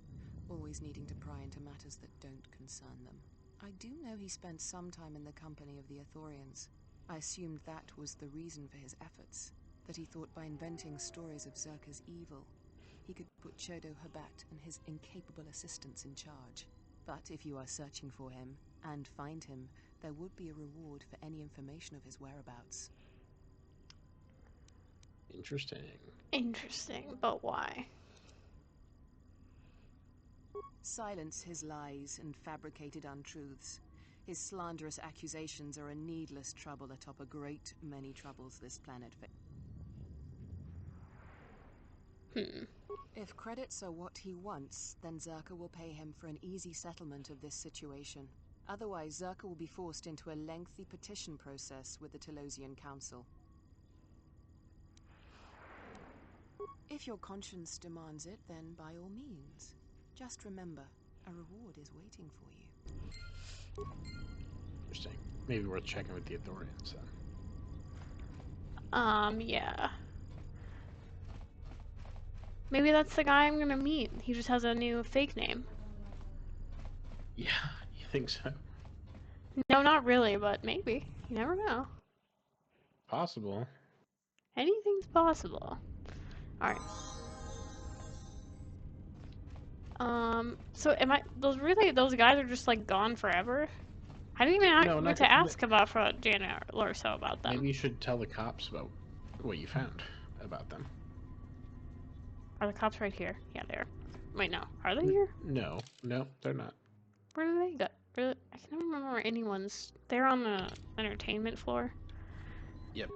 Speaker 3: always needing to pry into matters that don't concern them. I do know he spent some time in the company of the Ithorians. I assumed that was the reason for his efforts, that he thought by inventing stories of Zerka's evil, he could put Chodo Habat and his incapable assistants in charge. But if you are searching for him, and find him, there would be a reward for any information of his whereabouts.
Speaker 2: Interesting.
Speaker 1: Interesting, but why?
Speaker 3: Silence his lies and fabricated untruths. His slanderous accusations are a needless trouble atop a great many troubles this planet faces. If credits are what he wants, then Zerka will pay him for an easy settlement of this situation. Otherwise, Zerka will be forced into a lengthy petition process with the Telosian Council. If your conscience demands it, then by all means. Just remember, a reward is waiting for you.
Speaker 2: Interesting. Maybe worth checking with the Ithorians then.
Speaker 1: Yeah. Maybe that's the guy I'm gonna meet. He just has a new fake name.
Speaker 2: Yeah, you think so?
Speaker 1: No, not really, but maybe. You never know.
Speaker 2: Possible.
Speaker 1: Anything's possible. Alright. So am I, those guys are just like gone forever? I didn't even
Speaker 2: No,
Speaker 1: get to ask about Janet or so about them.
Speaker 2: Maybe you should tell the cops about what you found about them.
Speaker 1: Are the cops right here? Yeah, they are. Wait, no. Are they here?
Speaker 2: No, they're not.
Speaker 1: Where do they go? I can't remember where anyone's... They're on the entertainment floor.
Speaker 2: Yep.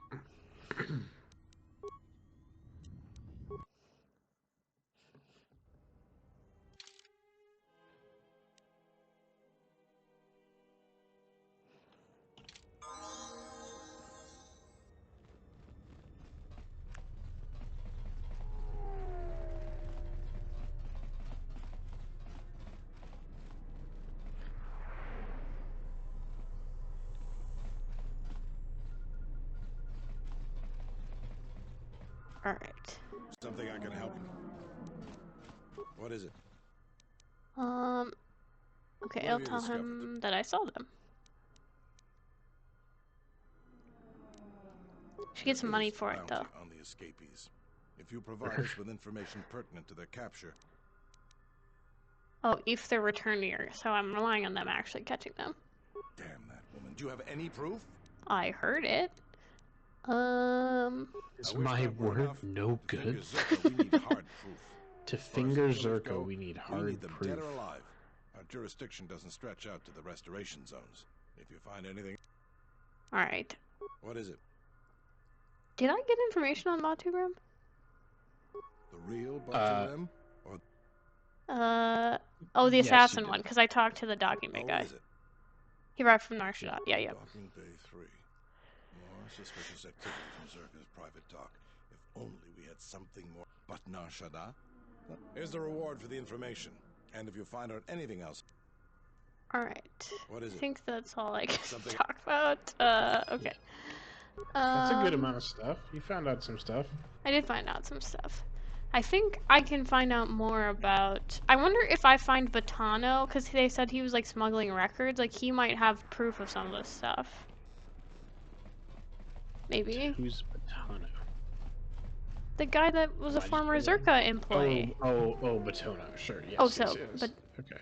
Speaker 1: Alright.
Speaker 4: Something I can help you. What is it?
Speaker 1: Okay,
Speaker 4: What
Speaker 1: I'll
Speaker 4: have you
Speaker 1: tell
Speaker 4: discovered?
Speaker 1: him that I saw them. Should get some
Speaker 4: There
Speaker 1: money
Speaker 4: is
Speaker 1: for it,
Speaker 4: bounty
Speaker 1: though.
Speaker 4: on the escapees. If you provide us with information pertinent to their capture.
Speaker 1: Oh, if they're returned here, so I'm relying on them actually catching them.
Speaker 4: Damn that woman. Do you have any proof?
Speaker 1: I heard it.
Speaker 2: Is
Speaker 4: I wish
Speaker 2: my
Speaker 4: that were
Speaker 2: word
Speaker 4: enough.
Speaker 2: no
Speaker 4: To
Speaker 2: good?
Speaker 4: finger Zerka, we need hard proof.
Speaker 2: To
Speaker 4: As far as
Speaker 2: finger
Speaker 4: the killers
Speaker 2: Zerka,
Speaker 4: go,
Speaker 2: we need
Speaker 4: we
Speaker 2: hard
Speaker 4: need them
Speaker 2: proof.
Speaker 4: dead or alive. Our jurisdiction doesn't stretch out to the restoration zones. If you find anything...
Speaker 1: Alright.
Speaker 4: What is it?
Speaker 1: Did I get information on Batu Rim?
Speaker 4: The real Batu or...
Speaker 1: Oh, the
Speaker 2: Yes, you
Speaker 1: assassin
Speaker 2: did.
Speaker 1: one, because I talked to the document
Speaker 4: Oh,
Speaker 1: guy.
Speaker 4: what is it?
Speaker 1: He arrived from Narshadot. Yeah, yeah.
Speaker 4: Docking Bay 3. More suspicious activity from Zerka's private dock. If only we had something more. But Narshada? Here's the reward for the information. And if you find out anything else...
Speaker 1: Alright.
Speaker 4: What is
Speaker 1: I
Speaker 4: it?
Speaker 1: think that's all I can
Speaker 4: Something...
Speaker 1: talk about. Okay.
Speaker 2: That's a good amount of stuff. You found out some stuff.
Speaker 1: I did find out some stuff. I think I can find out more about... I wonder if I find Batano, because they said he was, like, smuggling records. Like, he might have proof of some of this stuff. Maybe.
Speaker 2: Who's Batano?
Speaker 1: The guy that was a former Zerka employee.
Speaker 2: Oh, Batano. Sure, yes,
Speaker 1: Oh, so,
Speaker 2: yes.
Speaker 1: but...
Speaker 2: Okay.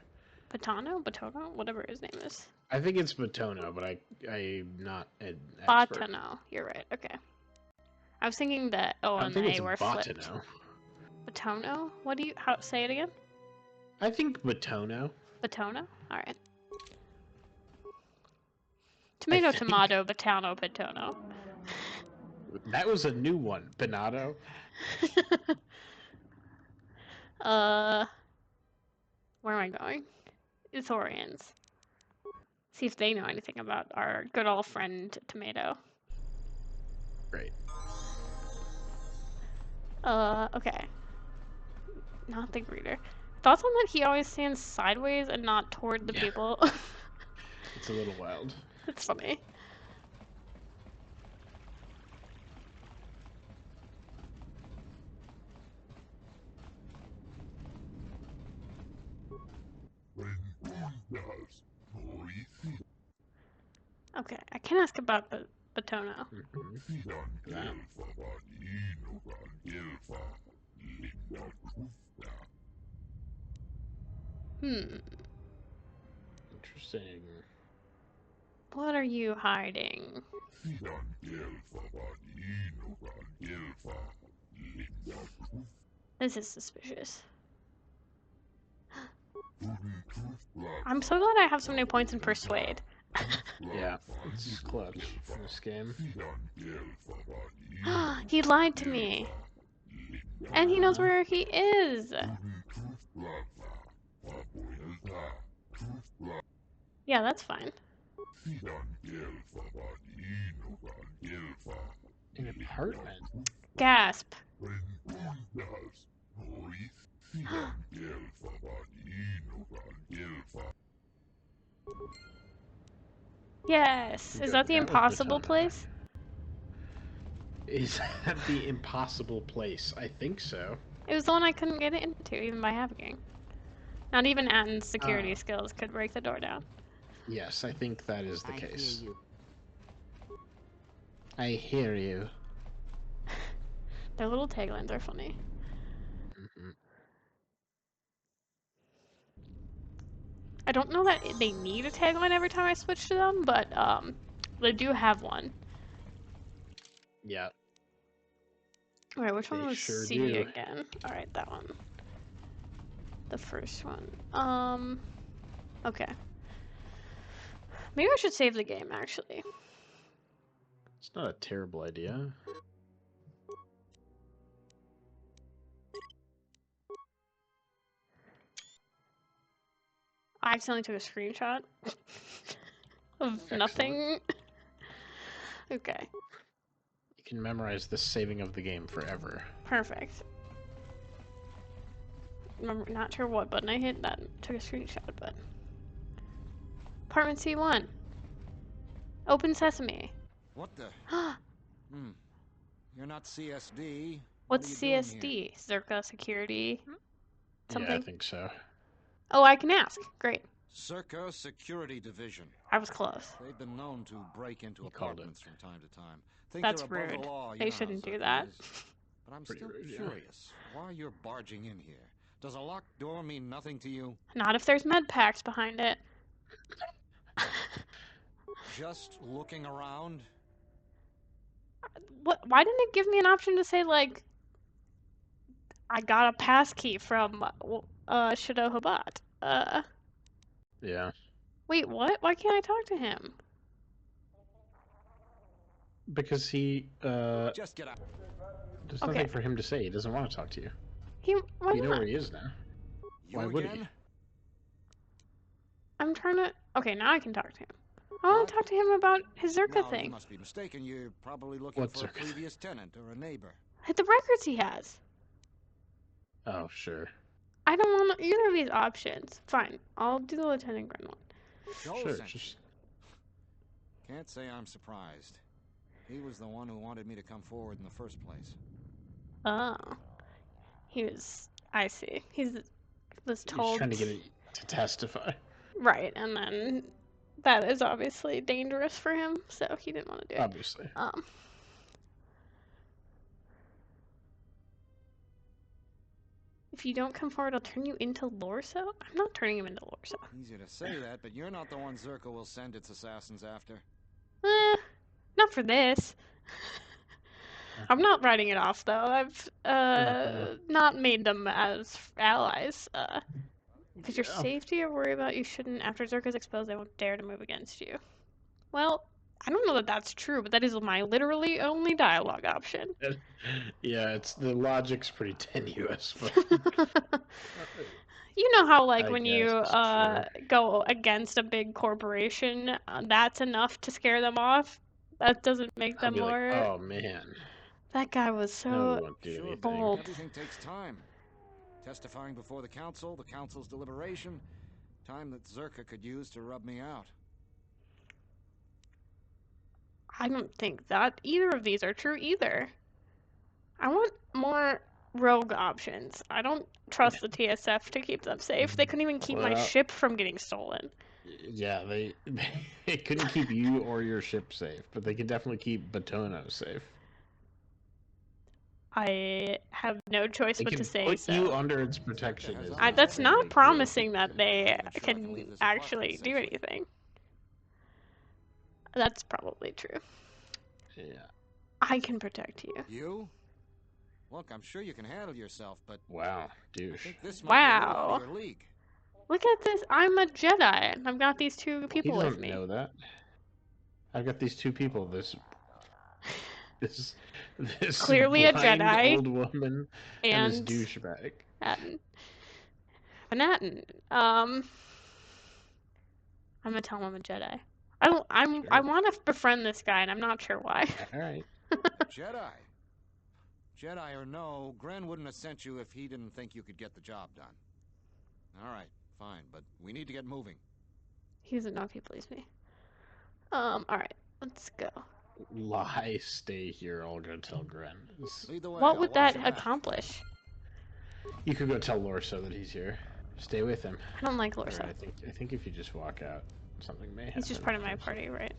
Speaker 1: Batano? Whatever his name is.
Speaker 2: I think it's Batano, but I'm not an expert.
Speaker 1: Batano. You're right. Okay. I was thinking that O
Speaker 2: I
Speaker 1: and
Speaker 2: think
Speaker 1: the
Speaker 2: it's
Speaker 1: A were flipped.
Speaker 2: Batano.
Speaker 1: Batono? What do you... say it again?
Speaker 2: I think Batano.
Speaker 1: Batono? Alright. Tomato, tomato, Batano, Batono.
Speaker 2: That was a new one, Bernardo.
Speaker 1: Where am I going? Ithorians. See if they know anything about our good old friend Tomato.
Speaker 2: Great.
Speaker 1: Okay. Not the greeter. Thoughts on that he always stands sideways and not toward the people?
Speaker 2: It's a little wild.
Speaker 1: It's funny. Okay, I can ask about the Batono.
Speaker 2: Interesting.
Speaker 1: What are you hiding? This is suspicious. I'm so glad I have so many points in Persuade.
Speaker 2: Yeah, it's clutch in this game.
Speaker 1: He lied to me. And he knows where he is. Yeah, that's fine.
Speaker 2: An apartment?
Speaker 1: Gasp. Yes. Is that the impossible place?
Speaker 2: Is that the impossible place? I think so.
Speaker 1: It was the one I couldn't get into, even by hacking. Not even Atten's security skills could break the door down.
Speaker 2: Yes, I think that is the case. I hear you.
Speaker 1: Their little taglines are funny. I don't know that they need a tagline every time I switch to them, but they do have one.
Speaker 2: Yeah.
Speaker 1: Alright, which one
Speaker 2: They
Speaker 1: was
Speaker 2: sure
Speaker 1: C
Speaker 2: do.
Speaker 1: again? Alright, that one. The first one. Okay. Maybe I should save the game, actually.
Speaker 2: It's not a terrible idea.
Speaker 1: I accidentally took a screenshot of nothing. Okay.
Speaker 2: You can memorize the saving of the game forever.
Speaker 1: Perfect. Remember, not sure what button I hit that took a screenshot, but... Apartment C1. Open sesame.
Speaker 5: What the? You're not CSD.
Speaker 1: What's
Speaker 5: What are you doing
Speaker 1: CSD? Zerka Security? Something?
Speaker 2: Yeah, I think so.
Speaker 1: Oh, I can ask. Great.
Speaker 5: Circa Security Division.
Speaker 1: I was close.
Speaker 5: They've been known to break into apartments from time to time. Think
Speaker 1: That's
Speaker 5: they're above
Speaker 1: rude.
Speaker 5: the law,
Speaker 1: They shouldn't do that.
Speaker 5: But I'm
Speaker 2: Pretty
Speaker 5: still
Speaker 2: rude, yeah.
Speaker 5: curious why you're barging in here. Does a locked door mean nothing to you?
Speaker 1: Not if there's med packs behind it.
Speaker 5: Just looking around?
Speaker 1: What? Why didn't it give me an option to say, like, I got a pass key from Shadow Habat?
Speaker 2: Yeah.
Speaker 1: Wait, what? Why can't I talk to him?
Speaker 2: Because he,
Speaker 5: Just get out.
Speaker 2: there's
Speaker 1: Okay.
Speaker 2: nothing for him to say. He doesn't want to talk to you.
Speaker 1: Why
Speaker 2: You know
Speaker 1: not?
Speaker 2: where he is now.
Speaker 5: You
Speaker 2: Why would he?
Speaker 5: again?
Speaker 1: I'm trying to... Okay, now I can talk to him. I want to talk to him about his Zerka
Speaker 5: No,
Speaker 1: thing.
Speaker 5: you must be mistaken. You're probably looking
Speaker 2: What
Speaker 5: for a
Speaker 2: Zerka?
Speaker 5: previous tenant or a neighbor.
Speaker 1: The records he has.
Speaker 2: Oh, sure.
Speaker 1: I don't want either of these options. Fine, I'll do the Lieutenant Gren one.
Speaker 2: Sure,
Speaker 5: Joseph.
Speaker 2: just...
Speaker 5: Can't say I'm surprised. He was the one who wanted me to come forward in the first place.
Speaker 1: Oh. He was... I see. He was told...
Speaker 2: He's trying to get it to testify.
Speaker 1: Right, and then that is obviously dangerous for him, so he didn't want to do it.
Speaker 2: Obviously.
Speaker 1: If you don't come forward, I'll turn you into Lorso? I'm not turning him into Lorso.
Speaker 5: Easy to say that, but you're not the one Zerka will send its assassins after.
Speaker 1: Not for this. I'm not writing it off, though. I've, not made them as allies. Because your safety or worry about you shouldn't, after Zerka's exposed, they won't dare to move against you. Well, I don't know that that's true, but that is my literally only dialogue option.
Speaker 2: Yeah, it's the logic's pretty tenuous, but
Speaker 1: You know how, like,
Speaker 2: I
Speaker 1: when you
Speaker 2: guess sure.
Speaker 1: go against a big corporation, that's enough to scare them off? That doesn't make
Speaker 2: I'll
Speaker 1: them
Speaker 2: be like,
Speaker 1: more...
Speaker 2: oh man,
Speaker 1: That guy was
Speaker 2: no, we
Speaker 1: so
Speaker 2: won't do
Speaker 5: Sure, but
Speaker 2: anything.
Speaker 1: bold.
Speaker 5: everything takes time. Testifying before the council's deliberation, time that Zerka could use to rub me out.
Speaker 1: I don't think that either of these are true either. I want more rogue options. I don't trust the TSF to keep them safe. They couldn't even keep my
Speaker 2: Well,
Speaker 1: ship from getting stolen.
Speaker 2: yeah, they couldn't keep you or your ship safe, but they could definitely keep Batono safe.
Speaker 1: I have no choice
Speaker 2: They
Speaker 1: but to
Speaker 2: can
Speaker 1: say
Speaker 2: put you
Speaker 1: so.
Speaker 2: under its protection. Is
Speaker 1: That's
Speaker 2: basically
Speaker 1: not
Speaker 2: what they
Speaker 1: promising that they
Speaker 5: I'm sure I can
Speaker 1: can
Speaker 5: leave this
Speaker 1: actually
Speaker 5: apartment
Speaker 1: do
Speaker 5: safely.
Speaker 1: anything. That's probably true.
Speaker 2: Yeah.
Speaker 1: I can protect you.
Speaker 5: You? Look, I'm sure you can handle yourself, but
Speaker 2: Wow,
Speaker 5: I
Speaker 2: douche.
Speaker 5: think this might be a little out
Speaker 1: Wow.
Speaker 5: of your league.
Speaker 1: Look at this. I'm a Jedi. And I've got these two
Speaker 2: He
Speaker 1: people with
Speaker 2: doesn't
Speaker 1: me.
Speaker 2: know that. I've got these two people. This
Speaker 1: Clearly a
Speaker 2: blind
Speaker 1: Jedi
Speaker 2: old woman and this
Speaker 1: and
Speaker 2: douchebag.
Speaker 1: Manhattan. I'm gonna tell him I'm a Jedi. I
Speaker 2: Sure.
Speaker 1: want to befriend this guy, and I'm not sure why.
Speaker 2: All right.
Speaker 5: Jedi. Jedi or no, Gren wouldn't have sent you if he didn't think you could get the job done. All right, fine, but we need to get moving.
Speaker 1: He doesn't know if he believes me. All right, let's go.
Speaker 2: Lie, stay here. I'll go tell Gren.
Speaker 5: Lead the way.
Speaker 1: What
Speaker 5: I'll
Speaker 1: would
Speaker 5: watch
Speaker 1: that
Speaker 5: your back.
Speaker 1: accomplish?
Speaker 2: You could go tell Lorso that he's here. Stay with him.
Speaker 1: I don't like
Speaker 2: Or
Speaker 1: Lorsa.
Speaker 2: I think if you just walk out, something may happen.
Speaker 1: He's just part of my party, right?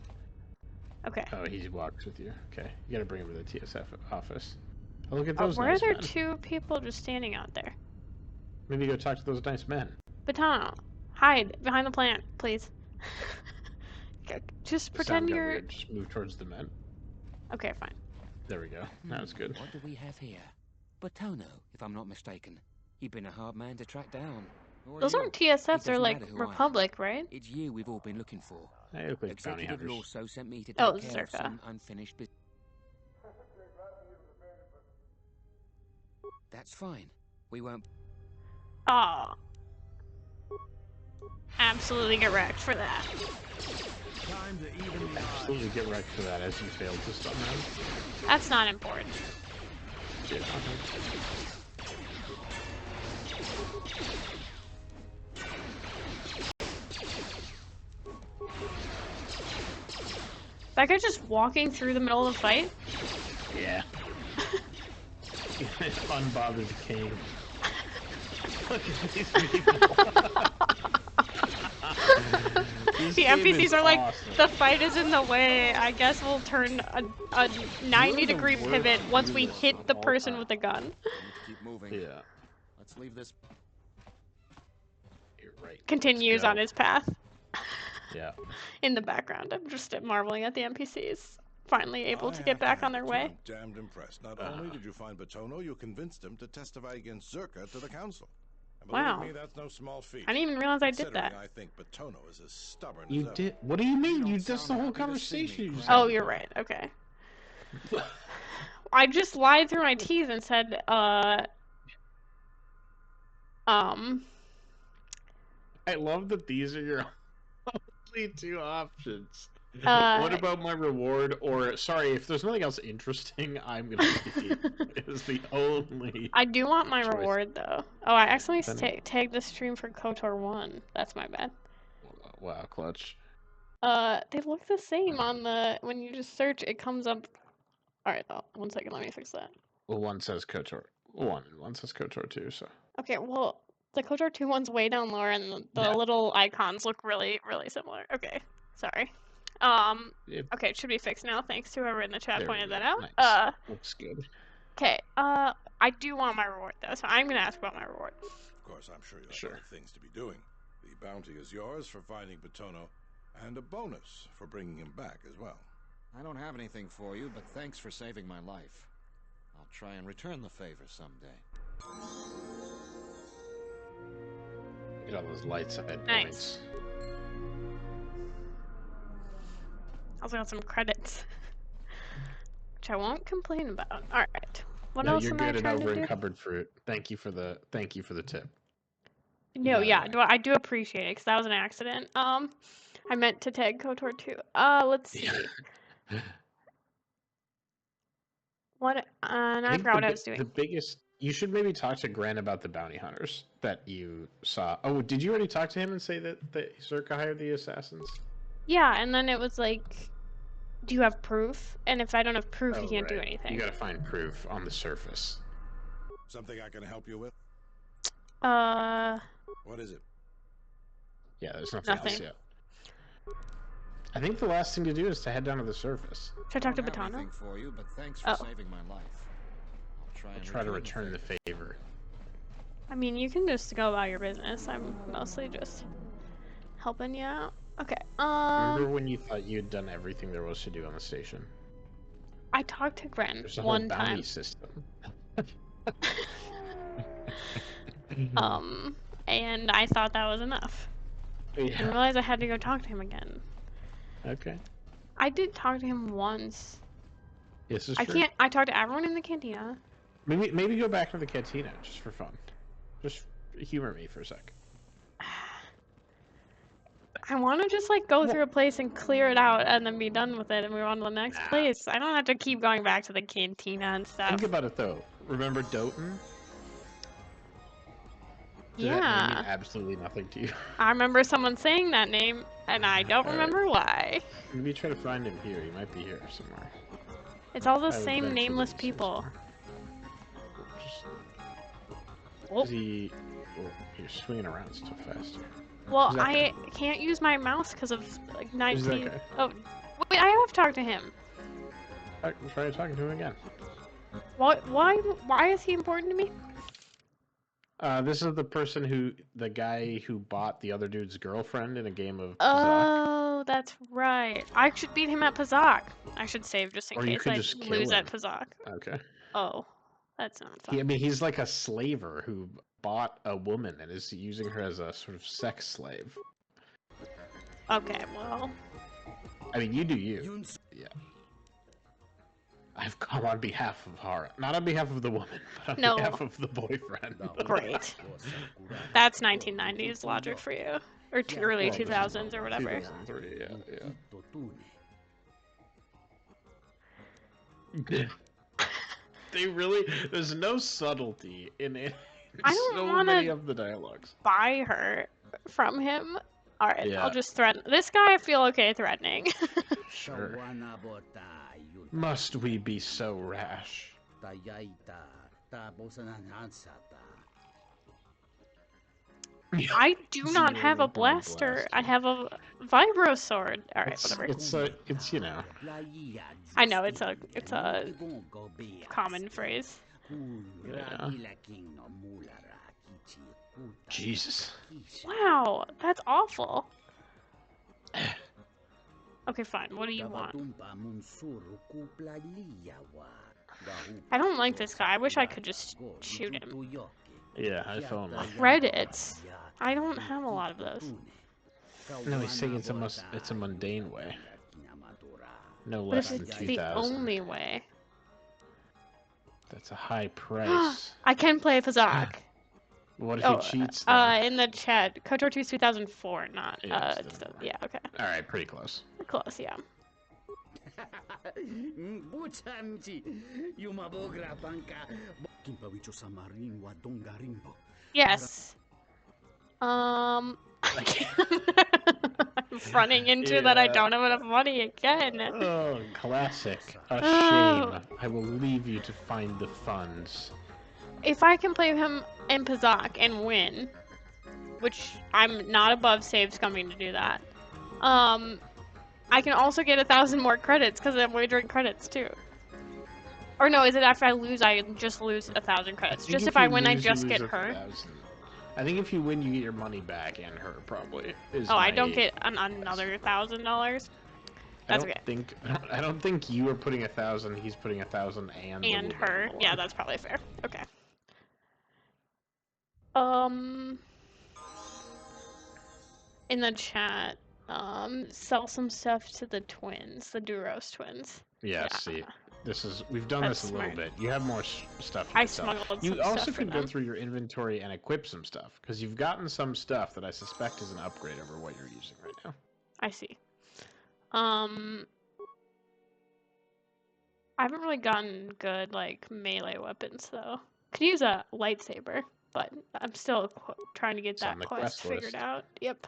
Speaker 1: Okay.
Speaker 2: Oh, he walks with you. Okay, you gotta bring him to the TSF office. Oh, look at those
Speaker 1: Why are
Speaker 2: nice
Speaker 1: there
Speaker 2: men.
Speaker 1: two people just standing out there?
Speaker 2: Maybe go talk to those nice men.
Speaker 1: Batano, hide behind the plant, please. Just
Speaker 2: The sound
Speaker 1: pretend
Speaker 2: got
Speaker 1: you're...
Speaker 2: weird. Just move towards the men.
Speaker 1: Okay, fine.
Speaker 2: There we go. That was good.
Speaker 9: What do we have here? Batono, if I'm not mistaken. He'd been a hard man to track down.
Speaker 1: Those aren't TSFs,
Speaker 9: It
Speaker 1: they're
Speaker 9: doesn't
Speaker 1: like
Speaker 9: matter who I am.
Speaker 1: Republic, right?
Speaker 9: It's you we've all been looking for.
Speaker 2: They look like bounty
Speaker 9: Executive
Speaker 2: hunters.
Speaker 9: Lorso sent me to
Speaker 1: Oh,
Speaker 9: take care of
Speaker 1: Zerka.
Speaker 9: some unfinished business. That's fine. We won't.
Speaker 1: Aw. Absolutely get wrecked for that.
Speaker 7: Time to even the odds.
Speaker 2: Absolutely get wrecked for that as you failed to stun them.
Speaker 1: That's not important.
Speaker 2: Yeah.
Speaker 1: That guy just walking through the middle of the fight?
Speaker 2: Yeah. Unbothered king. Look at these people.
Speaker 1: The NPCs are like, the fight is in the way. I guess we'll turn a 90-degree pivot once we hit the person with the gun.
Speaker 5: We need to keep moving.
Speaker 2: Yeah.
Speaker 5: Let's leave this.
Speaker 2: You're right.
Speaker 1: Continues on his path.
Speaker 2: Yeah.
Speaker 1: In the background, I'm just marveling at the NPCs. Finally able to get back on their way.
Speaker 4: I'm damned impressed. Not only did you find Batono, you convinced him to testify against Zerka to the council. And believe
Speaker 1: Wow.
Speaker 4: me, that's no small feat.
Speaker 1: I didn't even realize I did that.
Speaker 4: Considering I think Batono is as stubborn
Speaker 2: You
Speaker 4: as ever.
Speaker 2: did. What do you mean?
Speaker 5: You
Speaker 2: You
Speaker 5: don't
Speaker 2: just the
Speaker 5: sound
Speaker 2: whole
Speaker 5: happy to see me,
Speaker 2: conversation. You
Speaker 5: Gren.
Speaker 1: Oh, you're right. Okay. I just lied through my teeth and said,
Speaker 2: I love that these are your only two options. What about my reward? Or, sorry, if there's nothing else interesting, I'm gonna be is the only.
Speaker 1: I do want my
Speaker 2: choice.
Speaker 1: reward, though. Oh, I accidentally
Speaker 2: Then-
Speaker 1: tagged the stream for KOTOR 1. That's my bad.
Speaker 2: Wow, clutch.
Speaker 1: They look the same on the... When you just search, it comes up... Alright, oh, 1 second, let me fix that.
Speaker 2: Well, one says KOTOR 1 and one says KOTOR 2, so.
Speaker 1: Okay, well, the KOTOR 2 one's way down lower, and the
Speaker 2: Yeah.
Speaker 1: little icons look really, really similar. Okay, sorry.
Speaker 2: It
Speaker 1: Okay, it should be fixed now. Thanks to whoever in the chat
Speaker 2: There we
Speaker 1: pointed
Speaker 2: go.
Speaker 1: that out.
Speaker 2: Nice. Looks good.
Speaker 1: Okay, I do want my reward, though, so I'm gonna ask about my reward.
Speaker 4: Of course, I'm sure you have
Speaker 2: Sure.
Speaker 4: other things to be doing. The bounty is yours for finding Batono, and a bonus for bringing him back as well.
Speaker 5: I don't have anything for you, but thanks for saving my life. I'll try and return the favor someday.
Speaker 2: Get all those light side
Speaker 1: Nice.
Speaker 2: points.
Speaker 1: Also got some credits, which I won't complain about. All right. What
Speaker 2: No,
Speaker 1: else
Speaker 2: you're
Speaker 1: am I
Speaker 2: good at
Speaker 1: trying to
Speaker 2: over
Speaker 1: do?
Speaker 2: encumbered fruit. Thank you for the tip.
Speaker 1: No,
Speaker 2: got it
Speaker 1: yeah,
Speaker 2: right.
Speaker 1: I do appreciate it because that was an accident. I meant to tag KOTOR too. Let's see. What? And I
Speaker 2: I think
Speaker 1: forgot what I was doing.
Speaker 2: the biggest. You should maybe talk to Gran about the bounty hunters that you saw. Oh, did you already talk to him and say that Zerka hired the assassins?
Speaker 1: Yeah, and then it was like, do you have proof? And if I don't have proof,
Speaker 2: Oh,
Speaker 1: you can't do
Speaker 2: right.
Speaker 1: anything.
Speaker 2: You gotta find proof on the surface.
Speaker 4: Something I can help you with? What is it?
Speaker 2: Yeah, there's nothing else
Speaker 1: Nothing.
Speaker 2: yet. I think the last thing to do is to head down to the surface.
Speaker 1: Should I talk to
Speaker 5: Don't have
Speaker 1: Batana?
Speaker 5: anything for you, but thanks for saving my life. I'll
Speaker 2: Try to return the favor.
Speaker 1: I mean, you can just go about your business. I'm mostly just helping you out. Okay.
Speaker 2: Remember when you thought you had done everything there was to do on the station?
Speaker 1: I talked to Gren
Speaker 2: There's a whole
Speaker 1: one
Speaker 2: bounty
Speaker 1: time.
Speaker 2: system.
Speaker 1: And I thought that was enough. I didn't realize I had to go talk to him again.
Speaker 2: Okay.
Speaker 1: I did talk to him once.
Speaker 2: This is
Speaker 1: I
Speaker 2: true.
Speaker 1: can't. I talked to everyone in the cantina.
Speaker 2: Maybe go back to the cantina just for fun. Just humor me for a sec.
Speaker 1: I want to just like go through a place and clear it out and then be done with it and move on to the next place. I don't have to keep going back to the cantina and stuff.
Speaker 2: Think about it though. Remember Doten? Does
Speaker 1: Yeah.
Speaker 2: that name mean absolutely nothing to you?
Speaker 1: I remember someone saying that name and I don't remember why.
Speaker 2: Maybe try to find him here. He might be here somewhere.
Speaker 1: It's all the
Speaker 2: I would
Speaker 1: same
Speaker 2: venture
Speaker 1: nameless
Speaker 2: that he's here
Speaker 1: people.
Speaker 2: somewhere. Is he? Oh, you're swinging around so fast.
Speaker 1: Well,
Speaker 2: Who's that
Speaker 1: I
Speaker 2: guy?
Speaker 1: can't use my mouse because of like 19.
Speaker 2: that guy?
Speaker 1: Oh, wait, I have talked to him.
Speaker 2: Try talking to him again.
Speaker 1: What? Why is he important to me?
Speaker 2: This is the guy who bought the other dude's girlfriend in a game of Pazak.
Speaker 1: Oh, that's right. I should beat him at Pazak. I should save just in
Speaker 2: Or you
Speaker 1: case
Speaker 2: could
Speaker 1: I
Speaker 2: just kill
Speaker 1: lose
Speaker 2: him.
Speaker 1: at Pazak.
Speaker 2: Okay.
Speaker 1: Oh, that's not fun.
Speaker 2: I mean, he's like a slaver who bought a woman and is using her as a sort of sex slave.
Speaker 1: Okay, well.
Speaker 2: I mean, you do you. Yeah. I've come on behalf of Hara. Not on behalf of the woman, but on behalf of the boyfriend.
Speaker 1: Great. That's 1990s logic for you. Or early 2000s or whatever.
Speaker 2: 2003, yeah. They really... There's no subtlety in it.
Speaker 1: I don't
Speaker 2: so
Speaker 1: want
Speaker 2: many
Speaker 1: to
Speaker 2: of the dialogues.
Speaker 1: buy her from him. Alright,
Speaker 2: Yeah.
Speaker 1: I'll just threaten. This guy I feel okay threatening.
Speaker 2: Sure. Must we be so rash?
Speaker 1: I do not have a blaster. I have a vibro sword. Alright, whatever.
Speaker 2: It's you know.
Speaker 1: I know it's a common phrase.
Speaker 2: Yeah. Jesus.
Speaker 1: Wow, that's awful. Okay, fine. What do you want? I don't like this guy. I wish I could just shoot him.
Speaker 2: Yeah, I fell in love.
Speaker 1: Credits. I don't have a lot of those.
Speaker 2: No, he's saying it's a mundane way. No
Speaker 1: But
Speaker 2: less
Speaker 1: if
Speaker 2: than
Speaker 1: it's
Speaker 2: 2,000.
Speaker 1: the only way.
Speaker 2: That's a high price.
Speaker 1: I can play Pazak.
Speaker 2: What if he cheats? Though?
Speaker 1: In the chat, KOTOR 2 is 2004, not
Speaker 2: Yeah,
Speaker 1: yeah, okay.
Speaker 2: All right, pretty close.
Speaker 1: Close, yeah. Yes. I'm running into that I don't have enough money again.
Speaker 2: Oh, classic. A shame. I will leave you to find the funds.
Speaker 1: If I can play him in Pazak and win, which I'm not above save scumming to do that, I can also get 1,000 more credits because I'm wagering credits too. Or no, is it after I lose, I just lose 1,000 credits? Just if I win, I just get her?
Speaker 2: I think if you win, you get your money back and her, probably.
Speaker 1: Oh, I don't get another $1,000? That's okay.
Speaker 2: I don't think you are putting 1,000, he's putting 1,000 and
Speaker 1: her. Yeah, that's probably fair. Okay. In the chat, sell some stuff to the twins, the Duros twins.
Speaker 2: Yeah,
Speaker 1: Yeah.
Speaker 2: see. We've done
Speaker 1: That's
Speaker 2: this a little
Speaker 1: smart.
Speaker 2: bit. You have more stuff you
Speaker 1: I
Speaker 2: could sell.
Speaker 1: smuggled
Speaker 2: You
Speaker 1: some
Speaker 2: also
Speaker 1: stuff for
Speaker 2: could go
Speaker 1: them.
Speaker 2: through your inventory and equip some stuff, because you've gotten some stuff that I suspect is an upgrade over what you're using right now.
Speaker 1: I see. I haven't really gotten good, like, melee weapons, though. Could use a lightsaber, but I'm still trying to get
Speaker 2: It's on
Speaker 1: that
Speaker 2: the
Speaker 1: quest
Speaker 2: quest
Speaker 1: figured
Speaker 2: list.
Speaker 1: out. Yep.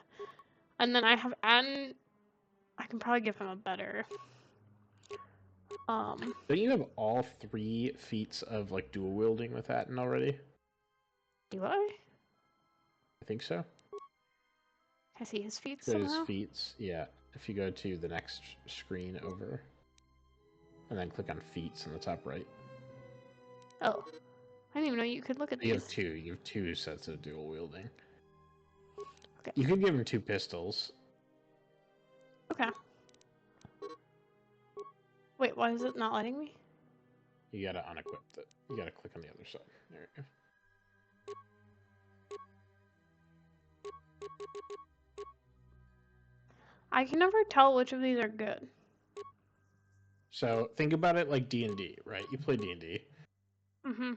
Speaker 1: And then I can probably give him a better...
Speaker 2: Don't you have all 3 feats of, like, dual wielding with that already?
Speaker 1: Do I?
Speaker 2: I think so.
Speaker 1: Can I see his feet
Speaker 2: Go to his
Speaker 1: somehow?
Speaker 2: feats, yeah. If you go to the next screen over, and then click on feats in the top right.
Speaker 1: Oh. I didn't even know you could look at
Speaker 2: You
Speaker 1: these.
Speaker 2: have 2. You have 2 sets of dual wielding.
Speaker 1: Okay.
Speaker 2: You could give him 2 pistols.
Speaker 1: Okay. Wait, why is it not letting me?
Speaker 2: You gotta unequip it. You gotta click on the other side. There you go.
Speaker 1: I can never tell which of these are good.
Speaker 2: So think about it like D&D, right? You play D&D.
Speaker 1: Mm-hmm.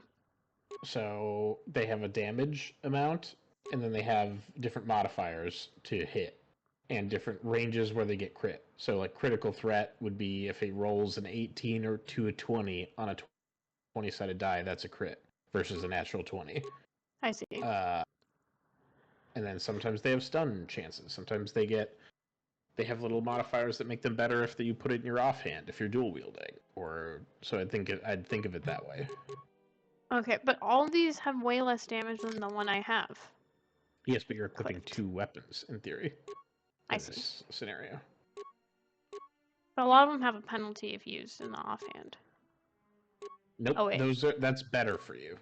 Speaker 2: So they have a damage amount, and then they have different modifiers to hit, and different ranges where they get crit. So like critical threat would be if it rolls an 18 or to a 20 on a 20-sided die, that's a crit versus a natural 20.
Speaker 1: I see.
Speaker 2: And then sometimes they have stun chances. Sometimes they have little modifiers that make them better if you put it in your offhand if you're dual wielding. Or so I'd think of it that way.
Speaker 1: Okay, but all of these have way less damage than the one I have.
Speaker 2: Yes, but you're equipping
Speaker 1: Clicked.
Speaker 2: 2 weapons in theory.
Speaker 1: I
Speaker 2: In
Speaker 1: see.
Speaker 2: this scenario.
Speaker 1: But a lot of them have a penalty if used in the offhand.
Speaker 2: Nope.
Speaker 1: Oh, wait.
Speaker 2: That's better for you.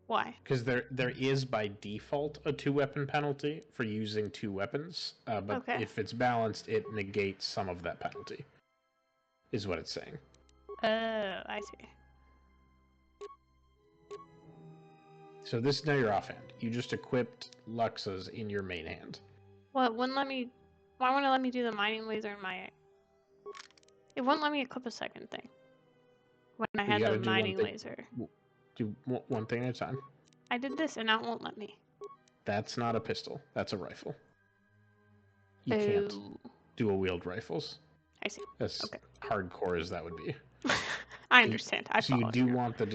Speaker 1: Why?
Speaker 2: Because there is by default a 2-weapon penalty for using 2 weapons, but
Speaker 1: Okay.
Speaker 2: if it's balanced, it negates some of that penalty. Is what it's saying.
Speaker 1: I see.
Speaker 2: So this is now your offhand. You just equipped Luxas in your main hand.
Speaker 1: Well, it wouldn't let me... Why wouldn't it let me do the mining laser in my... It wouldn't let me equip a second thing. When I had the mining laser.
Speaker 2: Do one thing at a time.
Speaker 1: I did this and that won't let me.
Speaker 2: That's not a pistol. That's a rifle. You can't dual wield rifles.
Speaker 1: I see.
Speaker 2: As
Speaker 1: okay.
Speaker 2: hardcore as that would be.
Speaker 1: I understand.
Speaker 2: So you do want the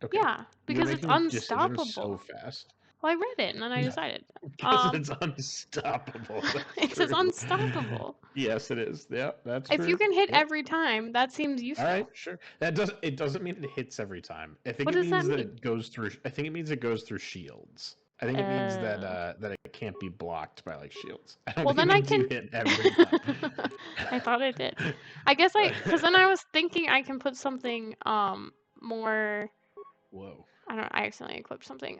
Speaker 2: Okay.
Speaker 1: Yeah, because it's unstoppable.
Speaker 2: So fast.
Speaker 1: Well, I read it and then I decided.
Speaker 2: Because it's unstoppable.
Speaker 1: It says unstoppable.
Speaker 2: Yes, it is. Yeah, that's
Speaker 1: true. If you can hit
Speaker 2: yep.
Speaker 1: every time, that seems useful.
Speaker 2: All right, sure. It doesn't mean it hits every time. I think
Speaker 1: what
Speaker 2: it
Speaker 1: does
Speaker 2: means
Speaker 1: that
Speaker 2: that
Speaker 1: mean?
Speaker 2: it goes through. I think it means it goes through shields. I think it means that it can't be blocked by like shields. I don't think it means you hit every time.
Speaker 1: I thought it did. I guess because then I was thinking I can put something more.
Speaker 2: Whoa.
Speaker 1: I accidentally equipped something.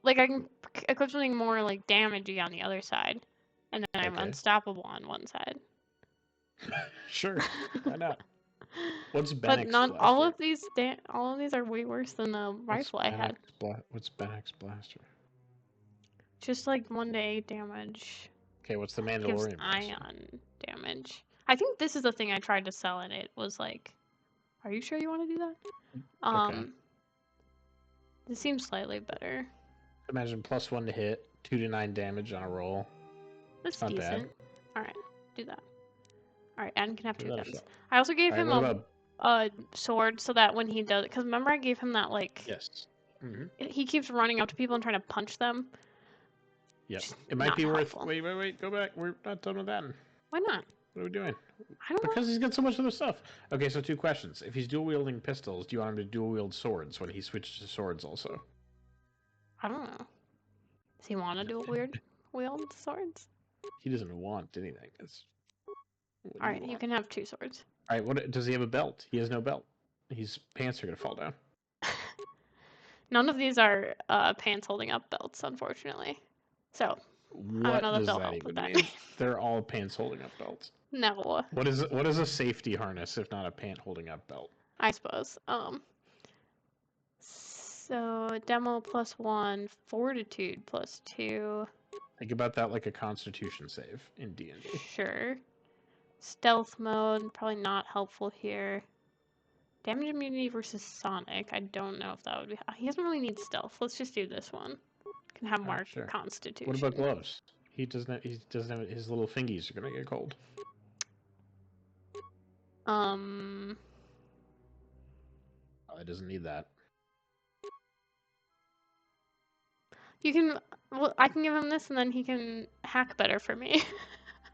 Speaker 1: Like I can equip something more like damagey on the other side, and then I'm unstoppable on one side.
Speaker 2: Sure. Why not? What's Ben
Speaker 1: But
Speaker 2: X
Speaker 1: not
Speaker 2: Blaster?
Speaker 1: all of these are way worse than the rifle I had.
Speaker 2: What's Ben X Blaster?
Speaker 1: Just like 1-to-8 damage.
Speaker 2: Okay, what's the Mandalorian?
Speaker 1: Gives ion damage. I think this is the thing I tried to sell, and it was like, "Are you sure you want to do that?"
Speaker 2: Okay.
Speaker 1: This seems slightly better.
Speaker 2: Imagine +1 to hit, 2 to 9 damage on a roll.
Speaker 1: That's
Speaker 2: not
Speaker 1: decent.
Speaker 2: bad.
Speaker 1: All right, do that. All right, and can have 2 guns.
Speaker 2: Shot.
Speaker 1: I also gave him a sword so that when he does, because remember I gave him that like.
Speaker 2: Yes. Mm-hmm.
Speaker 1: He keeps running up to people and trying to punch them.
Speaker 2: Yep. It might be worth. Wait. Go back. We're not done with that.
Speaker 1: Why not?
Speaker 2: What are we doing?
Speaker 1: I don't know.
Speaker 2: Because he's got so much other stuff. Okay, so 2 questions. If he's dual wielding pistols, do you want him to dual wield swords when he switches to swords also?
Speaker 1: I don't know. Does he want to dual wield swords?
Speaker 2: He doesn't want anything.
Speaker 1: All right, you can have 2 swords.
Speaker 2: All right, what does he have a belt? He has no belt. His pants are gonna fall down.
Speaker 1: None of these are pants holding up belts, unfortunately. So
Speaker 2: what does that even mean? They're all pants holding up belts.
Speaker 1: No.
Speaker 2: What is a safety harness if not a pant holding up belt?
Speaker 1: I suppose. So demo +1, fortitude +2.
Speaker 2: Think about that like a Constitution save in D&D.
Speaker 1: Sure. Stealth mode, probably not helpful here. Damage immunity versus Sonic. I don't know if that would be. He doesn't really need stealth. Let's just do this one. Can have more
Speaker 2: Sure.
Speaker 1: Constitution.
Speaker 2: What about gloves? He doesn't have, his little fingies are gonna get cold.
Speaker 1: Um.
Speaker 2: Oh, he doesn't need that.
Speaker 1: You can. Well, I can give him this, and then he can hack better for me.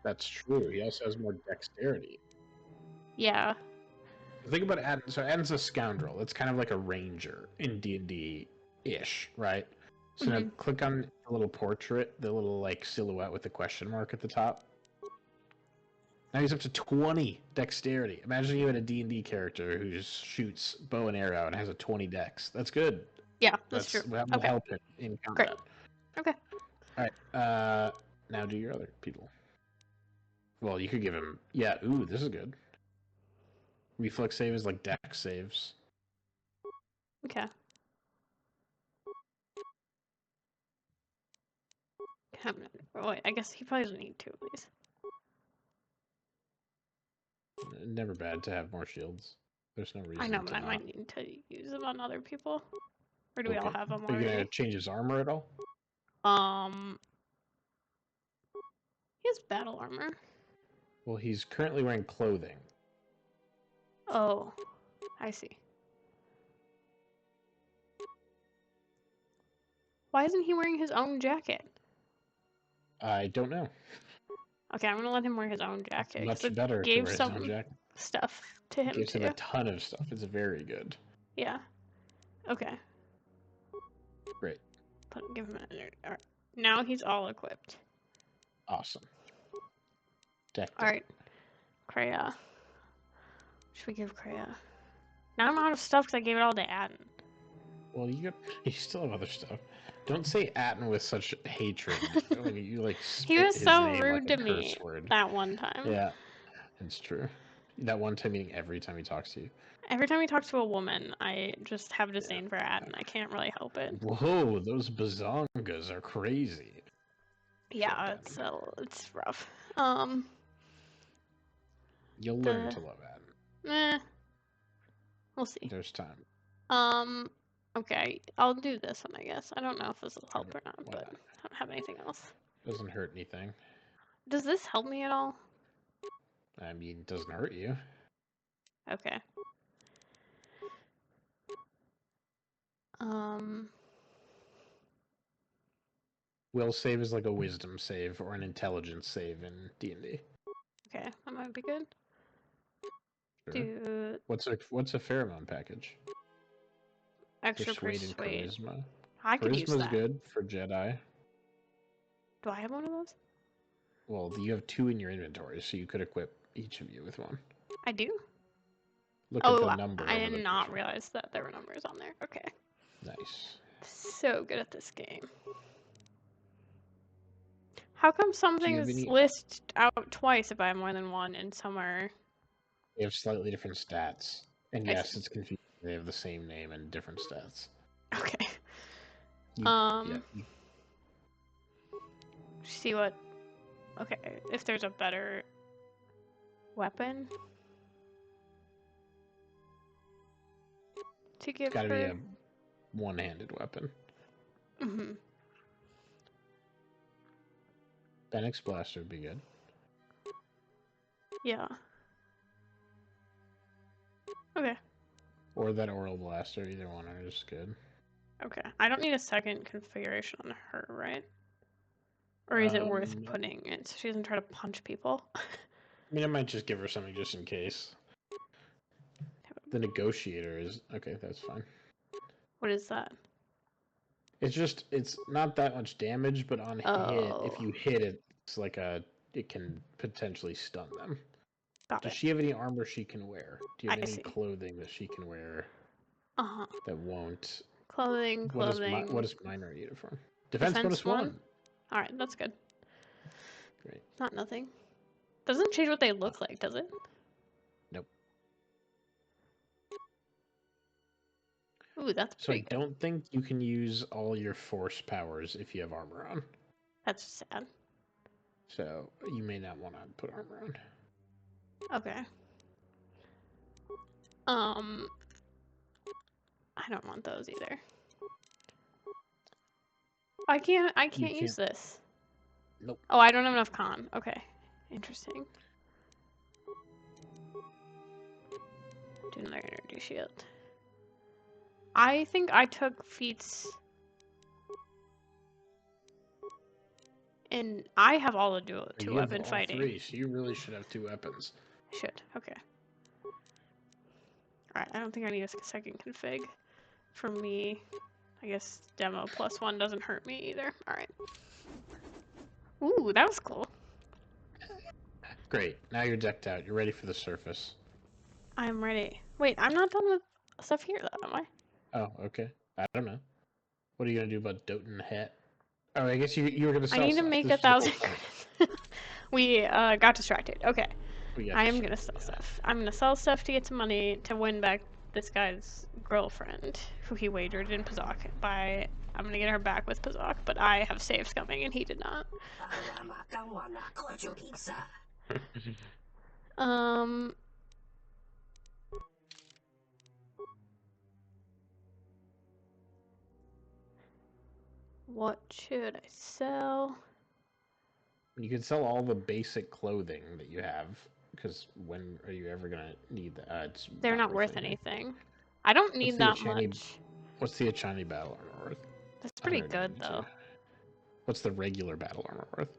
Speaker 2: That's true. He also has more dexterity.
Speaker 1: Yeah.
Speaker 2: Think about Adam. So Adam's a scoundrel. It's kind of like a ranger in D&D-ish, right? So now click on the little portrait, the little like silhouette with the question mark at the top. Now he's up to 20 dexterity. Imagine you had a D&D character who just shoots bow and arrow and has a 20 dex. That's good.
Speaker 1: Yeah, that's true.
Speaker 2: That will help him in combat.
Speaker 1: Great. Okay.
Speaker 2: All right. Now do your other people. Well, you could give him. Yeah. Ooh, this is good. Reflex save is like dex saves.
Speaker 1: Okay. Oh, wait, I guess he probably doesn't need two of these.
Speaker 2: Never bad to have more shields. There's no reason.
Speaker 1: I know, but
Speaker 2: to
Speaker 1: I
Speaker 2: not.
Speaker 1: might need to use them on other people. Or do we all have them
Speaker 2: Are you
Speaker 1: already?
Speaker 2: gonna change his armor at all?
Speaker 1: He has battle armor.
Speaker 2: Well, he's currently wearing clothing.
Speaker 1: Oh, I see. Why isn't he wearing his own jacket?
Speaker 2: I don't know.
Speaker 1: Okay, I'm gonna let him wear his own jacket.
Speaker 2: Much
Speaker 1: 'Cause it
Speaker 2: better to
Speaker 1: gave
Speaker 2: wear his
Speaker 1: some
Speaker 2: own jacket.
Speaker 1: stuff to him
Speaker 2: Gives
Speaker 1: too.
Speaker 2: him a ton of stuff. It's very good.
Speaker 1: Yeah. Okay.
Speaker 2: Great.
Speaker 1: Give him an. Alright. Now he's all equipped.
Speaker 2: Awesome. Decked
Speaker 1: All right. Kreia. Should we give Kreia? Now I'm out of stuff because I gave it all to Atten.
Speaker 2: Well, you still have other stuff. Don't say Atten with such hatred. You like
Speaker 1: He was
Speaker 2: spit his
Speaker 1: so
Speaker 2: name
Speaker 1: rude
Speaker 2: like
Speaker 1: to
Speaker 2: a
Speaker 1: me
Speaker 2: curse word.
Speaker 1: that one time.
Speaker 2: Yeah, it's true. That one time, meaning every time he talks to you.
Speaker 1: Every time he talks to a woman, I just have disdain for Atten. I can't really help it.
Speaker 2: Whoa, those bazongas are crazy.
Speaker 1: Yeah, it's rough.
Speaker 2: You'll learn to love Atten.
Speaker 1: Eh. We'll see.
Speaker 2: There's time.
Speaker 1: Okay, I'll do this one, I guess. I don't know if this will help or not, but I don't have anything else.
Speaker 2: Doesn't hurt anything.
Speaker 1: Does this help me at all?
Speaker 2: I mean, it doesn't hurt you.
Speaker 1: Okay.
Speaker 2: Will save is like a wisdom save or an intelligence save in D&D.
Speaker 1: Okay, that might be good.
Speaker 2: Sure. What's a pheromone package?
Speaker 1: Extra
Speaker 2: persuade and charisma.
Speaker 1: I could use that.
Speaker 2: Charisma's good for Jedi.
Speaker 1: Do I have one of those?
Speaker 2: Well, you have 2 in your inventory, so you could equip each of you with one.
Speaker 1: I do?
Speaker 2: Look at the number.
Speaker 1: I did not realize that there were numbers on there. Okay.
Speaker 2: Nice.
Speaker 1: So good at this game. How come some things list out twice if I have more than one and some are...
Speaker 2: They have slightly different stats. And yes, it's confusing. They have the same name and different stats.
Speaker 1: Okay.
Speaker 2: Yeah.
Speaker 1: See what... Okay, if there's a better weapon to give
Speaker 2: Gotta
Speaker 1: her.
Speaker 2: be a one-handed weapon.
Speaker 1: Mm-hmm.
Speaker 2: Fenix Blaster would be good.
Speaker 1: Yeah. Okay.
Speaker 2: Or that Oral Blaster, either one is good.
Speaker 1: Okay. I don't need a second configuration on her, right? Or is it worth putting it so she doesn't try to punch people?
Speaker 2: I mean, I might just give her something just in case. The Negotiator is... Okay, that's fine.
Speaker 1: What is that?
Speaker 2: It's not that much damage, but on hit, if you hit it, it's like it can potentially stun them. Does she have any armor she can wear? Do you have any clothing that she can wear that won't...
Speaker 1: Clothing.
Speaker 2: What is minor uniform? Defense -1.
Speaker 1: Alright, that's good.
Speaker 2: Great.
Speaker 1: Not nothing. Doesn't change what they look like, does it?
Speaker 2: Nope.
Speaker 1: Ooh, that's
Speaker 2: so I don't think you can use all your force powers if you have armor on.
Speaker 1: That's sad.
Speaker 2: So you may not want to put armor on.
Speaker 1: Okay. I don't want those either. I can't use this.
Speaker 2: Nope.
Speaker 1: Oh, I don't have enough con. Okay. Interesting. Do another energy shield. I think I took feats. And I have all the two
Speaker 2: You have
Speaker 1: weapon
Speaker 2: all
Speaker 1: fighting.
Speaker 2: 3, so you really should have 2 weapons.
Speaker 1: Should. Okay. Alright, I don't think I need a second config. For me, I guess demo +1 doesn't hurt me either. Alright. Ooh, that was cool.
Speaker 2: Great. Now you're decked out. You're ready for the surface.
Speaker 1: I'm ready. Wait, I'm not done with stuff here though, am I?
Speaker 2: Oh, okay. I don't know. What are you gonna do about Doten Hat? Oh, I guess you were gonna sell
Speaker 1: I need to
Speaker 2: stuff.
Speaker 1: make
Speaker 2: This was the
Speaker 1: 1,000.
Speaker 2: whole point.
Speaker 1: We got distracted. Okay.
Speaker 2: We got
Speaker 1: I am gonna
Speaker 2: distracted,
Speaker 1: sell
Speaker 2: yeah.
Speaker 1: stuff. I'm gonna sell stuff to get some money to win back this guy's girlfriend, who he wagered in Pazak. I'm gonna get her back with Pazak, but I have saves coming and he did not. What should I sell?
Speaker 2: You can sell all the basic clothing that you have, because when are you ever gonna need that?
Speaker 1: They're not worth anything. I don't need that much.
Speaker 2: What's the Achani battle armor worth?
Speaker 1: That's pretty good though.
Speaker 2: What's the regular battle armor worth?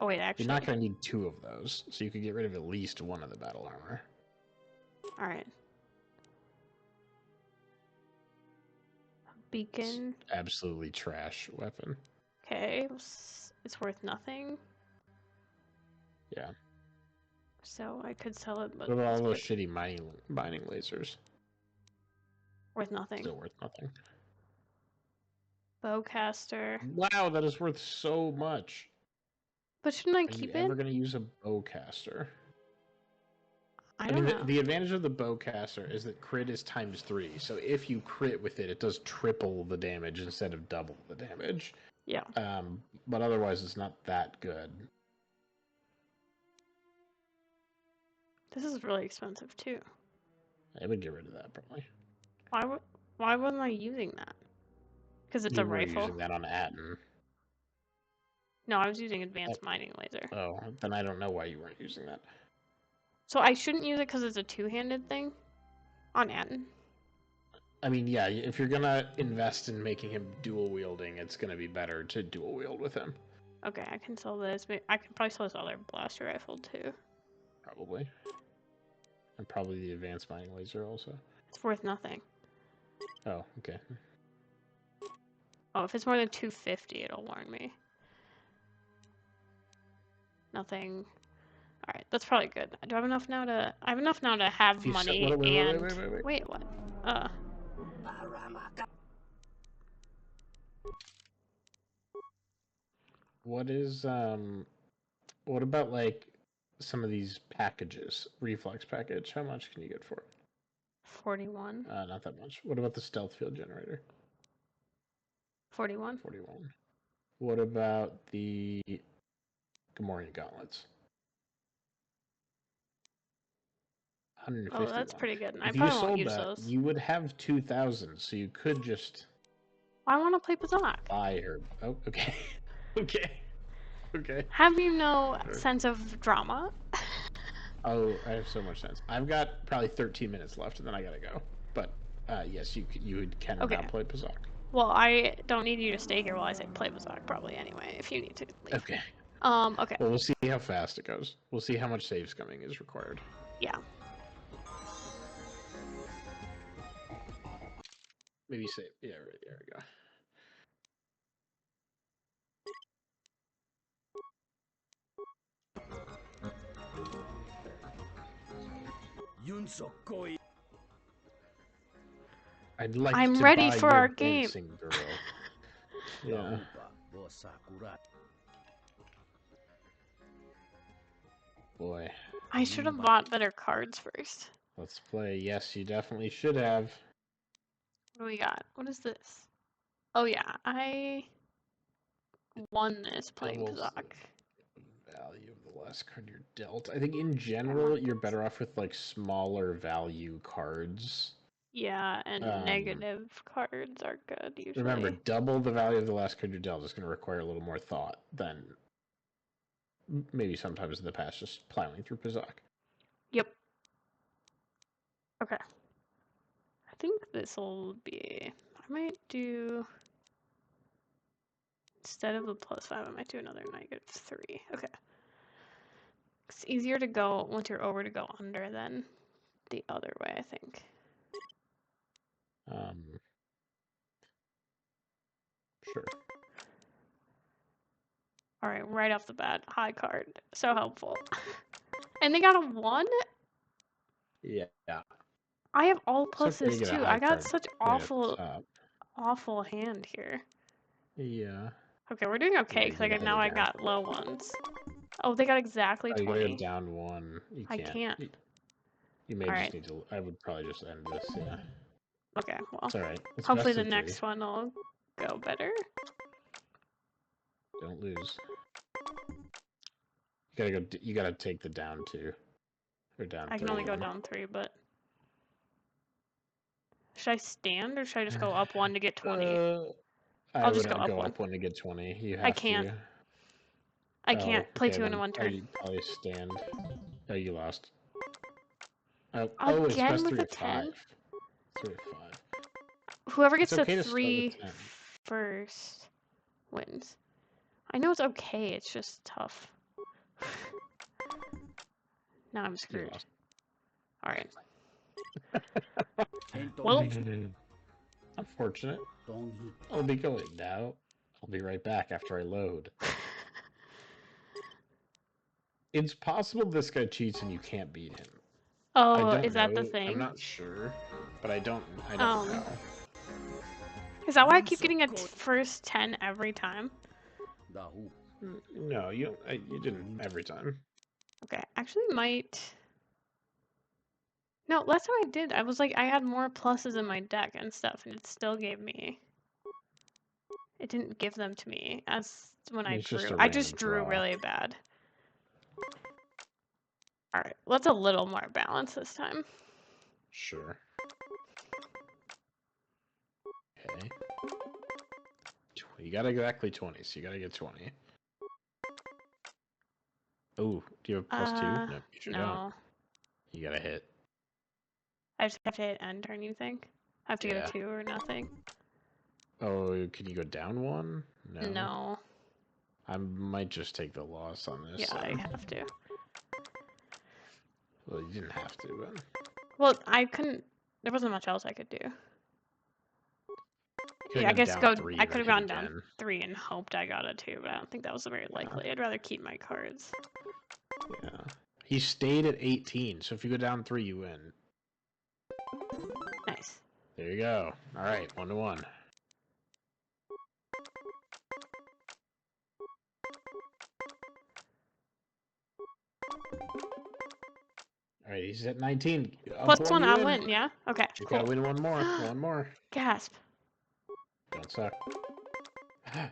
Speaker 1: Oh wait, actually.
Speaker 2: You're not gonna need 2 of those, so you could get rid of at least 1 of the battle armor.
Speaker 1: Alright. Beacon.
Speaker 2: It's absolutely trash weapon.
Speaker 1: Okay, it's worth nothing.
Speaker 2: Yeah.
Speaker 1: So I could sell it, but
Speaker 2: What about all those shitty mining lasers?
Speaker 1: Worth nothing.
Speaker 2: Still worth nothing.
Speaker 1: Bowcaster.
Speaker 2: Wow, that is worth so much.
Speaker 1: But shouldn't I keep it?
Speaker 2: Are you ever gonna use a bowcaster?
Speaker 1: I don't know.
Speaker 2: The advantage of the bowcaster is that crit is ×3. So if you crit with it, it does triple the damage instead of double the damage.
Speaker 1: Yeah.
Speaker 2: But otherwise, it's not that good.
Speaker 1: This is really expensive too.
Speaker 2: I would get rid of that probably.
Speaker 1: Why wasn't I using that? Because it's a rifle.
Speaker 2: You were using that on Atten.
Speaker 1: No, I was using advanced mining laser.
Speaker 2: Oh, then I don't know why you weren't using that.
Speaker 1: So I shouldn't use it because it's a two-handed thing on Atten?
Speaker 2: I mean, yeah, if you're gonna invest in making him dual-wielding, it's gonna be better to dual-wield with him.
Speaker 1: Okay, I can sell this. I can probably sell this other blaster rifle too.
Speaker 2: Probably. And probably the advanced mining laser also.
Speaker 1: It's worth nothing.
Speaker 2: Oh, okay.
Speaker 1: Oh, if it's more than 250, it'll warn me. Nothing. Alright, that's probably good. Do I have enough now to... I have enough now to have money and... Wait, what?
Speaker 2: What is, what about, like, some of these packages? Reflex package, how much can you get for it?
Speaker 1: 41.
Speaker 2: Not that much. What about the stealth field generator?
Speaker 1: 41.
Speaker 2: 41. What about the Gamorrean gauntlets? 151.
Speaker 1: Oh, that's pretty good. I
Speaker 2: If you
Speaker 1: probably won't
Speaker 2: sold
Speaker 1: use
Speaker 2: that,
Speaker 1: those.
Speaker 2: you would have 2,000, so you could just...
Speaker 1: I want to play Pazak.
Speaker 2: Buy her. Oh, okay. Okay. Okay.
Speaker 1: Have you no sense of drama?
Speaker 2: Oh, I have so much sense. I've got probably 13 minutes left, and then I gotta go. But yes, you can now play Pazak.
Speaker 1: Well, I don't need you to stay here while I say play Pazak, probably anyway. If you need to leave.
Speaker 2: Okay.
Speaker 1: Okay.
Speaker 2: Well, we'll see how fast it goes. We'll see how much save scumming is required.
Speaker 1: Yeah.
Speaker 2: Maybe save. Yeah, right, there we go.
Speaker 1: I'm ready for our game.
Speaker 2: Girl. Yeah. Boy.
Speaker 1: I should have bought better cards first.
Speaker 2: Let's play. Yes, you definitely should have.
Speaker 1: What do we got? What is this? Oh yeah, won this playing
Speaker 2: Doubles
Speaker 1: Pizak.
Speaker 2: value of the last card you're dealt. I think in general you're better off with like smaller value cards.
Speaker 1: Yeah, and negative cards are good usually.
Speaker 2: Remember, double the value of the last card you're dealt is going to require a little more thought than maybe sometimes in the past just plowing through Pizak.
Speaker 1: Yep. Okay. I think this will be... I might do... Instead of a +5, I might do another -3. Okay. It's easier to go, once you're over, to go under than the other way, I think.
Speaker 2: Sure.
Speaker 1: Alright, right off the bat, high card. So helpful. And they got a 1?
Speaker 2: Yeah.
Speaker 1: I have all
Speaker 2: It's okay to
Speaker 1: pluses
Speaker 2: get a
Speaker 1: too.
Speaker 2: high
Speaker 1: I got
Speaker 2: card
Speaker 1: such
Speaker 2: right at the
Speaker 1: awful,
Speaker 2: top.
Speaker 1: awful hand here.
Speaker 2: Yeah.
Speaker 1: Okay, we're doing okay,
Speaker 2: Yeah,
Speaker 1: because now I got low ones. Oh, they got exactly
Speaker 2: Oh, you
Speaker 1: 20.
Speaker 2: gotta go down 1. You
Speaker 1: I
Speaker 2: can't.
Speaker 1: can't.
Speaker 2: You may
Speaker 1: Alright.
Speaker 2: just need to... I would probably just end this, yeah.
Speaker 1: Okay, well.
Speaker 2: It's alright. It's
Speaker 1: Hopefully
Speaker 2: best
Speaker 1: the
Speaker 2: of
Speaker 1: next
Speaker 2: 3.
Speaker 1: one will go better.
Speaker 2: Don't lose. You gotta go... You gotta take the down 2. Or down 3.
Speaker 1: I can only go down 3, but... Should I stand, or should I just go up 1 to get 20?
Speaker 2: I
Speaker 1: I'll
Speaker 2: would
Speaker 1: just go up
Speaker 2: go
Speaker 1: 1.
Speaker 2: up 1 to get 20. You have
Speaker 1: I can't.
Speaker 2: to.
Speaker 1: I can't play
Speaker 2: okay,
Speaker 1: 2 in
Speaker 2: then,
Speaker 1: 1 turn.
Speaker 2: you probably stand. Oh, you lost. It's
Speaker 1: Again
Speaker 2: best
Speaker 1: with
Speaker 2: 3
Speaker 1: a
Speaker 2: of 5.
Speaker 1: 10?
Speaker 2: 3 of 5.
Speaker 1: Whoever gets
Speaker 2: It's okay
Speaker 1: to
Speaker 2: to start with
Speaker 1: 3
Speaker 2: 10.
Speaker 1: first wins. I know it's okay, it's just tough. Now I'm screwed. Alright. Well,
Speaker 2: unfortunate. I'll be going now. I'll be right back after I load. It's possible this guy cheats and you can't beat him.
Speaker 1: oh,
Speaker 2: I don't
Speaker 1: is that
Speaker 2: know.
Speaker 1: the thing?
Speaker 2: I'm not sure, but I don't know.
Speaker 1: Is that why I keep getting a first 10 every time?
Speaker 2: No, you didn't every time.
Speaker 1: Okay, actually might... No, last time I did, I was like, I had more pluses in my deck and stuff, and it still gave me... It didn't give them to me as when I
Speaker 2: It's just
Speaker 1: drew.
Speaker 2: a
Speaker 1: I just
Speaker 2: random
Speaker 1: drew
Speaker 2: draw.
Speaker 1: really bad. Alright, let's a little more balance this time.
Speaker 2: Sure. Okay. You got exactly 20, so you gotta get 20. Oh, do you have +2? No, you sure don't. You gotta hit.
Speaker 1: I just have to hit end turn, you think? I have to get a 2 or nothing?
Speaker 2: Oh, can you go down 1? No.
Speaker 1: No.
Speaker 2: I might just take the loss on this.
Speaker 1: Yeah, I have to.
Speaker 2: Well, you didn't have to, but...
Speaker 1: Well, I couldn't... There wasn't much else I could do. Yeah, I guess I could have gone down 3 and hoped I got a 2, but I don't think that was very likely. I'd rather keep my cards.
Speaker 2: Yeah. He stayed at 18, so if you go down 3, you win.
Speaker 1: Nice.
Speaker 2: There you go. Alright, 1-1. Alright, he's at 19.
Speaker 1: +1, I win, yeah? Okay,
Speaker 2: You
Speaker 1: cool.
Speaker 2: gotta win 1 more. 1 more.
Speaker 1: Gasp.
Speaker 2: Don't suck.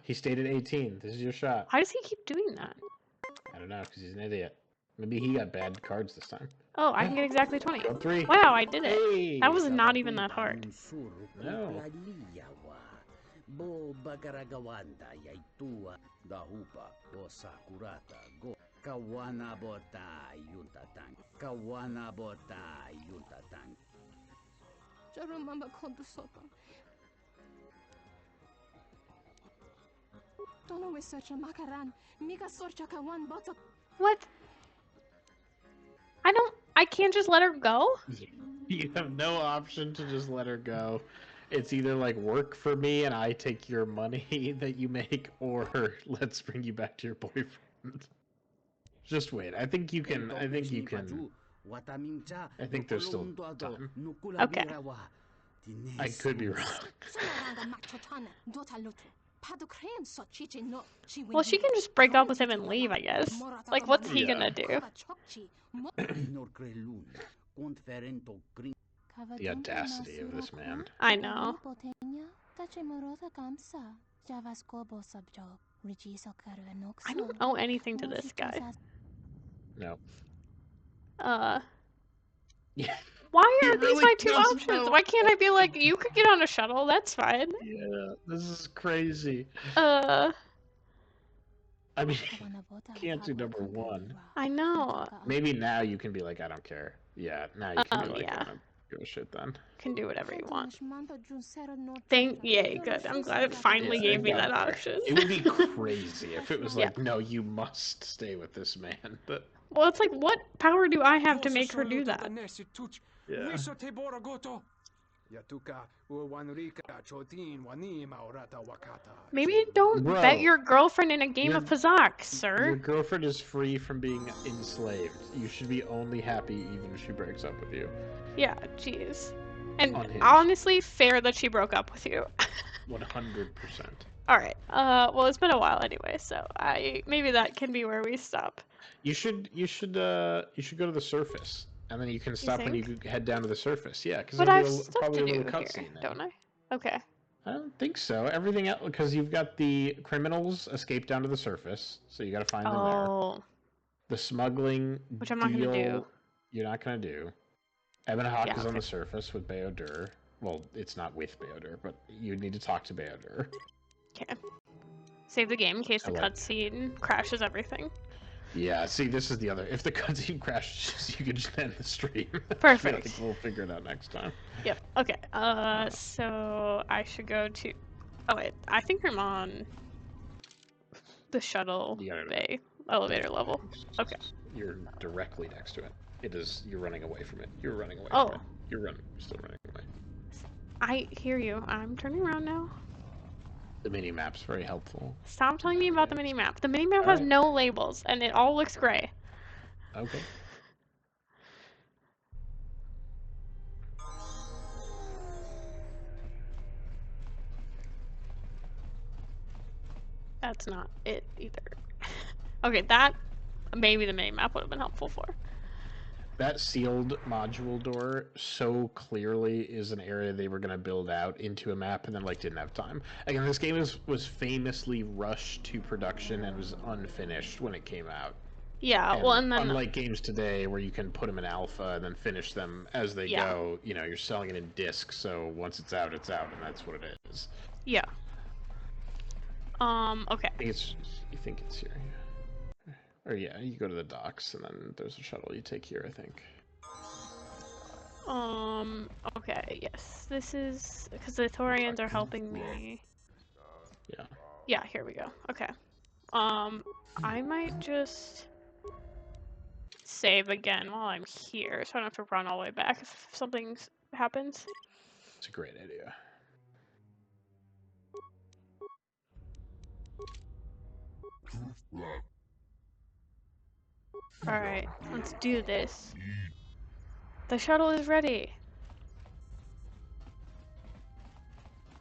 Speaker 2: He stayed at 18. This is your shot.
Speaker 1: Why does he keep doing that?
Speaker 2: I don't know, because he's an idiot. Maybe he got bad cards this time.
Speaker 1: Oh, I can get exactly 20.
Speaker 2: Go 3.
Speaker 1: Wow, I did it.
Speaker 2: Hey!
Speaker 1: That was not even that hard.
Speaker 2: No.
Speaker 1: What? I can't just let her go?
Speaker 2: You have no option to just let her go. It's either like work for me and I take your money that you make, or let's bring you back to your boyfriend. Just wait. I think you can. I think there's still time.
Speaker 1: Okay.
Speaker 2: I could be wrong.
Speaker 1: Well, she can just break up with him and leave, I guess. Like, what's he gonna do?
Speaker 2: The audacity of this man.
Speaker 1: I know. I don't owe anything to this guy.
Speaker 2: No. Yeah.
Speaker 1: Why
Speaker 2: He
Speaker 1: are these
Speaker 2: really
Speaker 1: my two
Speaker 2: doesn't
Speaker 1: options?
Speaker 2: know.
Speaker 1: Why can't I be like, you could get on a shuttle, that's fine.
Speaker 2: Yeah, this is crazy. I mean, can't do number one.
Speaker 1: I know.
Speaker 2: Maybe now you can be like, I don't care. Yeah, now you can be like,
Speaker 1: Yeah.
Speaker 2: I don't give a shit then.
Speaker 1: Can do whatever you want. Yay, good. I'm glad it finally
Speaker 2: Yeah,
Speaker 1: gave me
Speaker 2: got
Speaker 1: that
Speaker 2: there.
Speaker 1: option.
Speaker 2: It would be crazy if it was
Speaker 1: Yeah.
Speaker 2: like, no, you must stay with this man. But
Speaker 1: Well, it's like, what power do I have to make her do that?
Speaker 2: yeah.
Speaker 1: Maybe don't
Speaker 2: Bro,
Speaker 1: bet your girlfriend in a game of Pazak,
Speaker 2: Your
Speaker 1: sir.
Speaker 2: girlfriend is free from being enslaved. You should be only happy even if she breaks up with you.
Speaker 1: Yeah, jeez. And
Speaker 2: Unhinged.
Speaker 1: honestly, fair that she broke up with you.
Speaker 2: 100%.
Speaker 1: Alright, well, it's been a while anyway, so maybe that can be where we stop.
Speaker 2: You should go to the surface, and then you can stop when you head down to the surface. Yeah, because
Speaker 1: But
Speaker 2: there'll
Speaker 1: I have
Speaker 2: be
Speaker 1: stuff
Speaker 2: probably
Speaker 1: to
Speaker 2: a
Speaker 1: do
Speaker 2: little
Speaker 1: here,
Speaker 2: cutscene then.
Speaker 1: don't I? Okay.
Speaker 2: I don't think so. Everything else, because you've got the criminals escape down to the surface, so you got to find them there.
Speaker 1: Oh.
Speaker 2: The smuggling
Speaker 1: Which I'm not gonna do.
Speaker 2: You're not gonna do. Ebon Hawk
Speaker 1: Yeah,
Speaker 2: is on
Speaker 1: okay.
Speaker 2: the surface with Beodur. Well, it's not with Beodur, but you need to talk to Beodur.
Speaker 1: Okay. Save the game in case the
Speaker 2: like-
Speaker 1: cutscene crashes everything.
Speaker 2: Yeah, see, this is the other. If the cutscene crashes, you can just end the stream.
Speaker 1: Perfect.
Speaker 2: Like, we'll figure it out next time.
Speaker 1: Yep. Okay. So I should go to. Oh wait, I think I'm on the shuttle bay elevator level. Okay.
Speaker 2: You're directly next to it. It is. You're running away from it. You're running away
Speaker 1: Oh.
Speaker 2: from it. You're still running away.
Speaker 1: I hear you. I'm turning around now.
Speaker 2: The mini map's very helpful.
Speaker 1: Stop telling me about the mini map. The mini map has no labels, and it all looks gray.
Speaker 2: Okay.
Speaker 1: That's not it either. Okay, that maybe the mini map would have been helpful for.
Speaker 2: That sealed module door so clearly is an area they were going to build out into a map and then like didn't have time. Again, this game was famously rushed to production and was unfinished when it came out.
Speaker 1: Yeah, well, and then
Speaker 2: unlike games today where you can put them in alpha and then finish them as they go, you know, you're selling it in discs, so once it's out, and that's what it is.
Speaker 1: Yeah. Okay.
Speaker 2: You think it's here. Or yeah, you go to the docks and then there's a shuttle you take here, I think.
Speaker 1: Okay, yes. This is because the Thorians are helping me.
Speaker 2: Yeah.
Speaker 1: Yeah, here we go. Okay. I might just save again while I'm here, so I don't have to run all the way back if something happens.
Speaker 2: It's a great idea.
Speaker 1: Alright, let's do this. The shuttle is ready.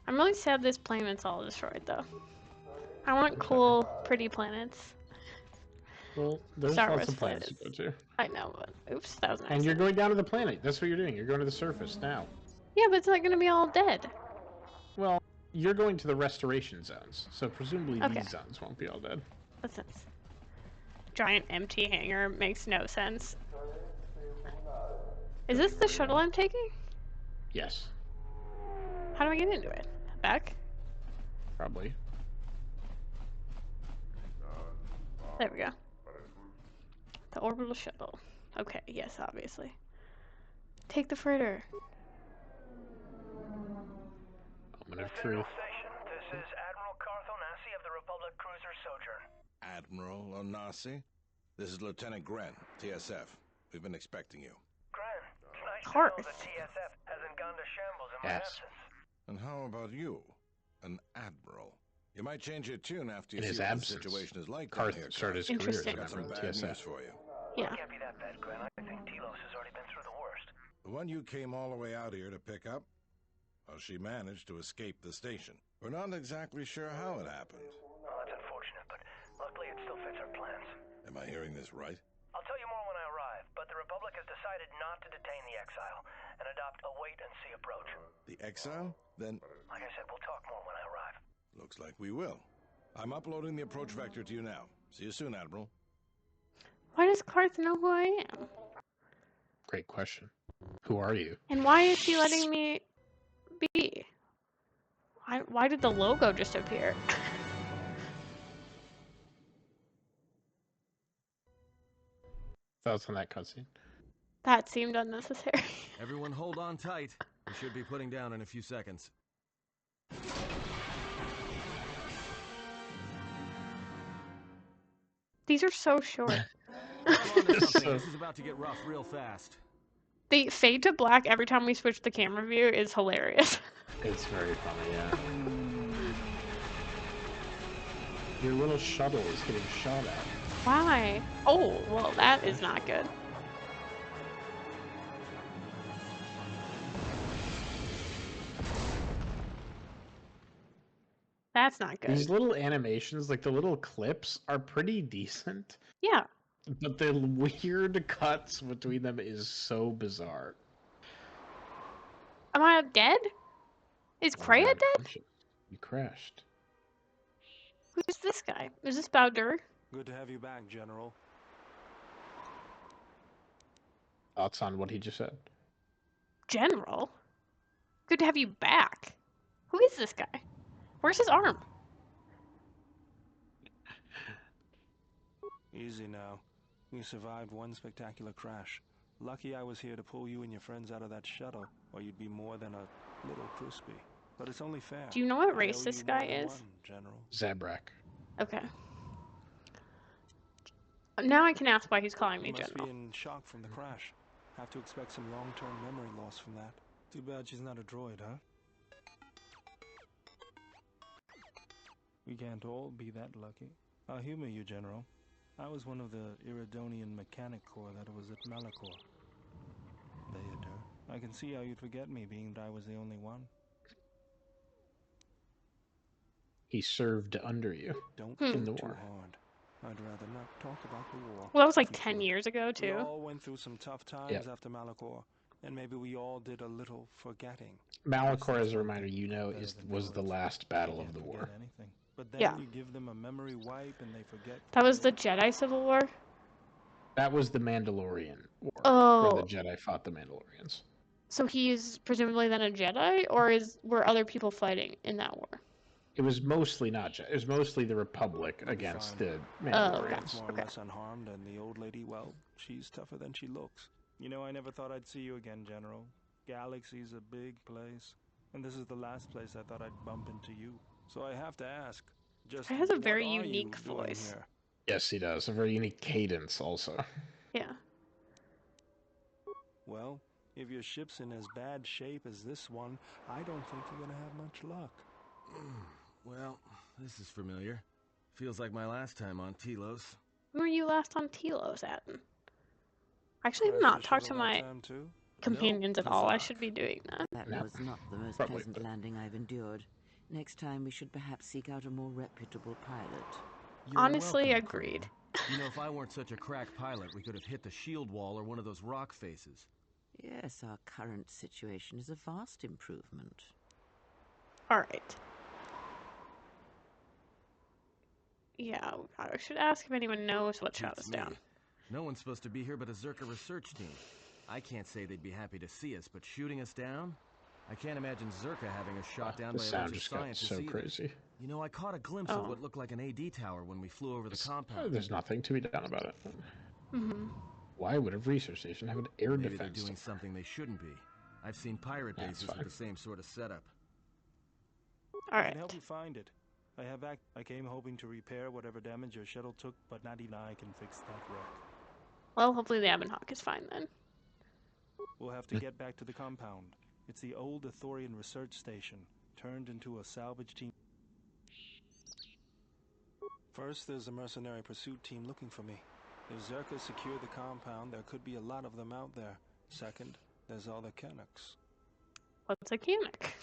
Speaker 1: I'm really sad this planet's all destroyed, though. I want cool, pretty planets.
Speaker 2: Well, there's
Speaker 1: Star
Speaker 2: lots
Speaker 1: Wars
Speaker 2: of planets to
Speaker 1: planets.
Speaker 2: go to.
Speaker 1: I know, but oops, that was an
Speaker 2: And you're
Speaker 1: accident.
Speaker 2: going down to the planet. That's what you're doing. You're going to the surface now.
Speaker 1: Yeah, but it's not gonna be all dead.
Speaker 2: Well, you're going to the restoration zones, so presumably
Speaker 1: Okay.
Speaker 2: these zones won't be all dead.
Speaker 1: What's this? Giant empty hangar makes no sense. Is this the shuttle I'm taking?
Speaker 2: Yes.
Speaker 1: How do I get into it? Back?
Speaker 2: Probably.
Speaker 1: There we go. The orbital shuttle. Okay, yes, obviously. Take the freighter.
Speaker 2: Moment of truth.
Speaker 10: This is Admiral Cartho Nassi of the Republic Cruiser Sojourn.
Speaker 4: Admiral Onasi? This is Lieutenant Gren, TSF. We've been expecting you.
Speaker 10: Gren, it's nice to know the TSF hasn't gone to shambles in my absence.
Speaker 4: And how about you? An Admiral. You might change your tune after you
Speaker 2: In his
Speaker 4: see what the
Speaker 2: absence,
Speaker 4: situation is like
Speaker 2: Carth
Speaker 4: down here.
Speaker 2: started his career as a
Speaker 1: Interesting.
Speaker 2: member
Speaker 4: Some
Speaker 2: of the
Speaker 4: bad
Speaker 2: TSF.
Speaker 4: news for you.
Speaker 1: Yeah.
Speaker 10: It can't be that bad, Gren. I think Telos has already been through the worst.
Speaker 4: The one you came all the way out here to pick up? Well, she managed to escape the station. We're not exactly sure how it happened.
Speaker 10: Oh, that's unfortunate, but luckily it still fits our plans.
Speaker 4: Am I hearing this right?
Speaker 10: I'll tell you more when I arrive, but but the Republic has decided not to detain the exile and adopt a wait-and-see approach.
Speaker 4: The exile? Then...
Speaker 10: Like I said, we'll talk more when I arrive.
Speaker 4: Looks like we will. I'm uploading the approach vector to you now. See you soon, Admiral.
Speaker 1: Why does Karth know who I am?
Speaker 2: Great question. Who are you?
Speaker 1: And why is she letting me be? Why did the logo just appear?
Speaker 2: Thoughts on that cutscene?
Speaker 1: That seemed unnecessary.
Speaker 11: Everyone hold on tight. We should be putting down in a few seconds.
Speaker 1: These are so short.
Speaker 11: This is about to get rough real fast.
Speaker 1: The fade to black every time we switch the camera view is hilarious.
Speaker 2: It's very funny, yeah. Your little shuttle is getting shot at.
Speaker 1: Why? Oh, well, that is not good. That's not good.
Speaker 2: These little animations, like the little clips, are pretty decent.
Speaker 1: Yeah.
Speaker 2: But the weird cuts between them is so bizarre.
Speaker 1: Am I dead? Is Kreia dead?
Speaker 2: You crashed.
Speaker 1: Who's this guy? Is this Bowdur?
Speaker 12: Good to have you back, General.
Speaker 2: Thoughts on what he just said?
Speaker 1: General? Good to have you back. Who is this guy? Where's his arm?
Speaker 12: Easy now. We survived one spectacular crash. Lucky I was here to pull you and your friends out of that shuttle, or you'd be more than a little crispy. But it's only fair.
Speaker 1: Do you know what race this guy is?
Speaker 12: General.
Speaker 2: Zabrak.
Speaker 1: Okay. Now I can ask why he's calling me
Speaker 12: You must
Speaker 1: General.
Speaker 12: be in shock from the crash. Have to expect some long-term memory loss from that. Too bad she's not a droid, huh? We can't all be that lucky. I'll humor you, General. I was one of the Iridonian Mechanic Corps that was at Malachor. Theater. I can see how you'd forget me, being that I was the only one.
Speaker 2: He served under you
Speaker 12: Don't
Speaker 2: in the
Speaker 12: think
Speaker 2: war.
Speaker 12: too hard. I'd rather not talk about the war.
Speaker 1: Well, that was like 10 years ago, too.
Speaker 12: We all went through some tough times after Malachor, and maybe we all did a little forgetting.
Speaker 2: Malachor, as a reminder, you know, was the last battle of the war.
Speaker 12: But then you give them a memory wipe and they forget.
Speaker 1: That was the Jedi Civil War?
Speaker 2: That was the Mandalorian War,
Speaker 1: Oh.
Speaker 2: where the Jedi fought the Mandalorians.
Speaker 1: So he's presumably then a Jedi, or were other people fighting in that war?
Speaker 2: It was mostly not Jedi. It was mostly the Republic against the Mandalorians.
Speaker 12: More or less unharmed, and the old lady, well, she's tougher than she looks. You know, I never thought I'd see you again, General. Galaxy's a big place, and this is the last place I thought I'd bump into you. So I have to ask, just
Speaker 1: He has a
Speaker 12: what
Speaker 1: very
Speaker 12: are
Speaker 1: unique
Speaker 12: you doing
Speaker 1: voice.
Speaker 12: here?
Speaker 2: Yes, he does. A very unique cadence, also.
Speaker 1: Yeah.
Speaker 12: Well, if your ship's in as bad shape as this one, I don't think you're gonna have much luck.
Speaker 11: Well, this is familiar. Feels like my last time on Telos.
Speaker 1: When were you last on Telos at? Actually, I've not talked to my companions at all. I should be doing that.
Speaker 8: That was not the most pleasant landing I've endured. Next time, we should perhaps seek out a more reputable pilot.
Speaker 1: Honestly, agreed.
Speaker 11: You know, if I weren't such a crack pilot, we could have hit the shield wall or one of those rock faces.
Speaker 8: Yes, our current situation is a vast improvement.
Speaker 1: Alright. Yeah, I should ask if anyone knows what shot us down.
Speaker 11: No one's supposed to be here but a Zerka research team. I can't say they'd be happy to see us, but shooting us down? I can't imagine Zerka having us shot down by a bunch of scientists
Speaker 2: so
Speaker 11: either.
Speaker 2: crazy.
Speaker 11: You know, I caught a glimpse of what looked like an AD tower when we flew over the compound.
Speaker 2: There's nothing to be done about it.
Speaker 1: Mm-hmm.
Speaker 2: Why would a research station have an air
Speaker 11: Maybe
Speaker 2: defense?
Speaker 11: They're doing something they shouldn't be. I've seen pirate bases with the same sort of setup.
Speaker 1: Alright.
Speaker 12: I can help you find it. I came hoping to repair whatever damage your shuttle took, but not even I can fix that wreck.
Speaker 1: Well, hopefully the Ebonhawk is fine then.
Speaker 12: We'll have to get back to the compound. It's the old Ithorian research station, turned into a salvage team. First, there's a mercenary pursuit team looking for me. If Zerka secure the compound, there could be a lot of them out there. Second, there's all the Canucks.
Speaker 1: What's a Canuck?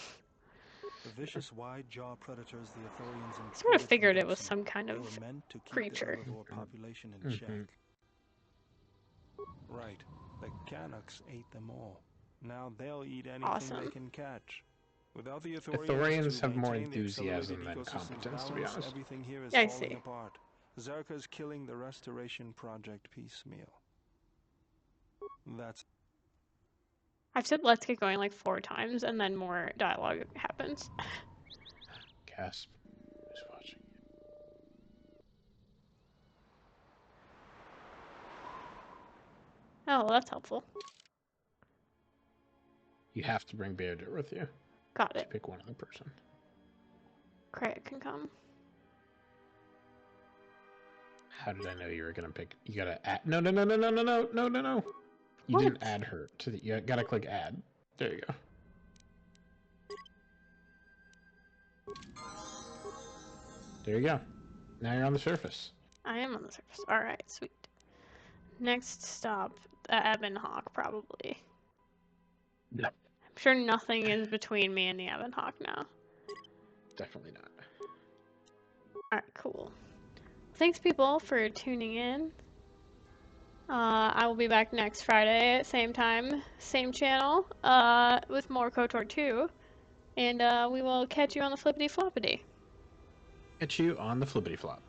Speaker 12: The vicious wide-jaw predators the Ithorians
Speaker 1: Sort of figured it was some kind of
Speaker 12: meant to keep
Speaker 1: creature.
Speaker 12: the herbivore population in check. Right. The Canucks ate them all. Now they'll eat anything
Speaker 1: Awesome.
Speaker 12: they can catch. Without the
Speaker 2: Ithorians
Speaker 12: to
Speaker 2: have more
Speaker 12: maintain the
Speaker 2: enthusiasm than
Speaker 12: ecosystem's
Speaker 2: competence, to be
Speaker 12: balance,
Speaker 2: honest.
Speaker 12: everything here is
Speaker 1: I
Speaker 12: falling
Speaker 1: see.
Speaker 12: apart. Zerka's killing the restoration project piecemeal. That's...
Speaker 1: I've said let's get going like 4 times, and then more dialogue happens.
Speaker 2: Gasp. Who's watching?
Speaker 1: Oh, well, that's helpful.
Speaker 2: You have to bring Bearded with you.
Speaker 1: Got
Speaker 2: To
Speaker 1: it.
Speaker 2: pick one other person.
Speaker 1: Craig can come.
Speaker 2: How did I know you were gonna pick? You gotta add. No. You
Speaker 1: What?
Speaker 2: didn't add her to the. You gotta click add. There you go. There you go. Now you're on the surface.
Speaker 1: I am on the surface. Alright, sweet. Next stop, Ebon Hawk, probably.
Speaker 2: No.
Speaker 1: I'm sure nothing is between me and the Ebon Hawk now.
Speaker 2: Definitely not.
Speaker 1: Alright, cool. Thanks, people, for tuning in. I will be back next Friday at same time, same channel, with more KOTOR 2. And we will catch you on the flippity floppity.
Speaker 2: Catch you on the flippity flop.